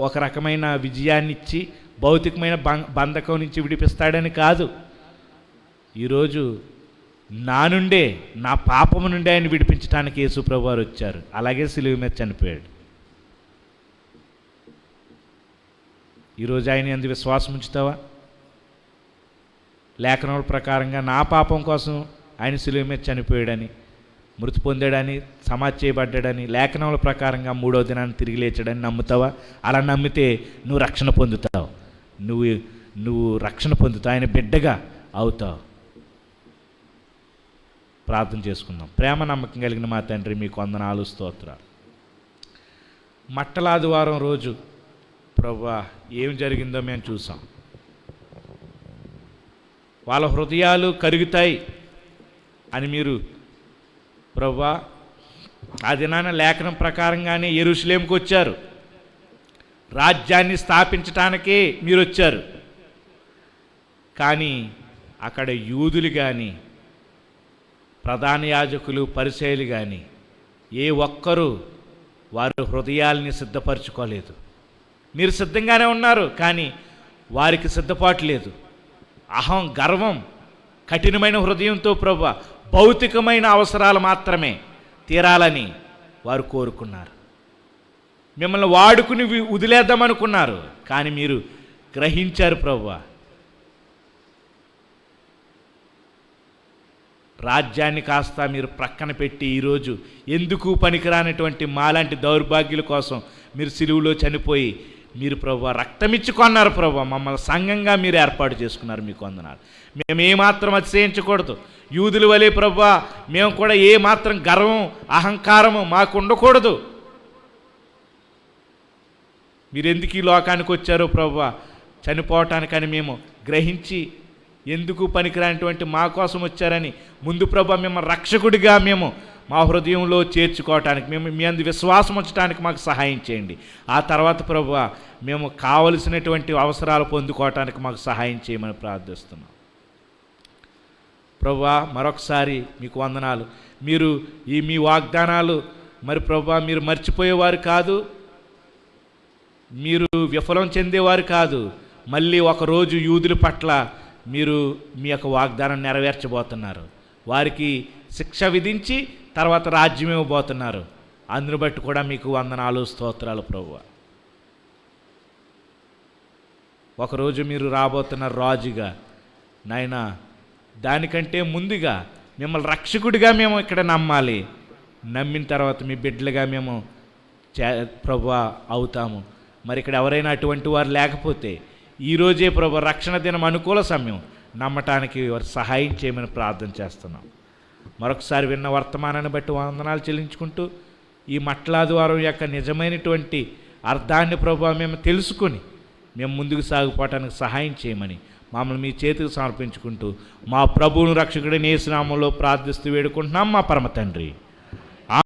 ఒక రకమైన విజయాన్ని ఇచ్చి భౌతికమైన బంధకం నుంచి విడిపిస్తాడని కాదు. ఈరోజు నా పాపము నుండి ఆయన విడిపించడానికి యేసు ప్రభు వారు వచ్చారు. అలాగే సిలువ మీద చనిపోయాడు. ఈరోజు ఆయన యందు విశ్వాసం ఉంచుతావా? లేఖనాల ప్రకారంగా నా పాపం కోసం ఆయన సిలువ మీద చనిపోయాడని, మృతి పొందాడని, సమాధి చేయబడ్డాడని, లేఖనాల ప్రకారంగా 3వ దినాన్ని తిరిగి లేచాడని నమ్ముతావా? అలా నమ్మితే నువ్వు రక్షణ పొందుతావు. నువ్వు రక్షణ పొందుతావు, ఆయన బిడ్డగా అవుతావు. ప్రార్థన చేసుకుందాం. ప్రేమ నమ్మకం కలిగిన మా తండ్రి, మీకు వందనాలు, స్తోత్రాలు. మట్టలాదివారం రోజు ప్రభువా ఏం జరిగిందో మేము చూసాం. వాళ్ళ హృదయాలు కరుగుతాయి అని మీరు ప్రభువా ఆ దినాన లేఖనం ప్రకారంగానే యెరూషలేముకు వచ్చారు, రాజ్యాన్ని స్థాపించటానికే మీరు వచ్చారు. కానీ అక్కడ యూదులు కానీ, ప్రధాన యాజకులు, పరిసయ్యులు కానీ ఏ ఒక్కరూ వారి హృదయాల్ని సిద్ధపరచుకోలేదు. మీరు సిద్ధంగానే ఉన్నారు, కానీ వారికి సిద్ధపాటు లేదు. అహం, గర్వం, కఠినమైన హృదయంతో ప్రభువా భౌతికమైన అవసరాలు మాత్రమే తీరాలని వారు కోరుకున్నారు. మిమ్మల్ని వాడుకుని వదిలేద్దామనుకున్నారు, కానీ మీరు గ్రహించారు ప్రభువా, రాజ్యాన్ని కాస్త మీరు ప్రక్కన పెట్టి ఈరోజు ఎందుకు పనికిరానటువంటి మాలాంటి దౌర్భాగ్యుల కోసం మీరు సిలువలో చనిపోయి మీరు ప్రభువా రక్తమిచ్చుకున్నారు ప్రభువా. మమ్మల్ని సంఘంగా మీరు ఏర్పాటు చేసుకున్నారు, మీకు వందనాలు. మేము ఏమాత్రం అతిశయించకూడదు. యూదుల వలె ప్రభువా మేము కూడా ఏమాత్రం గర్వం, అహంకారము మాకు ఉండకూడదు. మీరు ఎందుకు ఈ లోకానికి వచ్చారో ప్రభువా, చనిపోవటానికని మేము గ్రహించి ఎందుకు పనికిరానటువంటి మా కోసం వచ్చారని ముందు ప్రభువా మేము రక్షకుడిగా మేము మా హృదయంలో చేర్చుకోవటానికి, మేము మీ అందు విశ్వాసం ఉంచడానికి మాకు సహాయం చేయండి. ఆ తర్వాత ప్రభువా మేము కావలసినటువంటి అవసరాలు పొందుకోవటానికి మాకు సహాయం చేయమని ప్రార్థిస్తున్నాం. ప్రభువా మరొకసారి మీకు వందనాలు. మీరు మీ వాగ్దానాలు మరి ప్రభువా మీరు మర్చిపోయేవారు కాదు, మీరు విఫలం చెందేవారు కాదు. మళ్ళీ ఒకరోజు యూదుల పట్ల మీరు మీ యొక్క వాగ్దానం నెరవేర్చబోతున్నారు. వారికి శిక్ష విధించి తర్వాత రాజ్యం ఇవ్వబోతున్నారు. అందును బట్టి కూడా మీకు వందనాలు, స్తోత్రాలు ప్రభువా. ఒకరోజు మీరు రాబోతున్న రాజుగా నాయనా, దానికంటే ముందుగా మిమ్మల్ని రక్షకుడిగా మేము ఇక్కడ నమ్మాలి. నమ్మిన తర్వాత మీ బిడ్డలుగా మేము ప్రభువా అవుతాము. మరి ఇక్కడ ఎవరైనా అటువంటి వారు లేకపోతే ఈరోజే ప్రభు రక్షణ దినం అనుకూల సమయం, నమ్మటానికి వారు సహాయం చేయమని ప్రార్థన చేస్తున్నాం. మరొకసారి విన్న వర్తమానాన్ని బట్టి వందనాలు చెల్లించుకుంటూ ఈ మట్లాదివారం యొక్క నిజమైనటువంటి అర్థాన్ని ప్రభువా మేము తెలుసుకొని మేము ముందుకు సాగిపోవటానికి సహాయం చేయమని మమ్మల్ని మీ చేతికి సమర్పించుకుంటూ మా ప్రభువును రక్షకుడిని యేసు నామములో ప్రార్థిస్తూ వేడుకుంటున్నాం మా పరమ తండ్రి.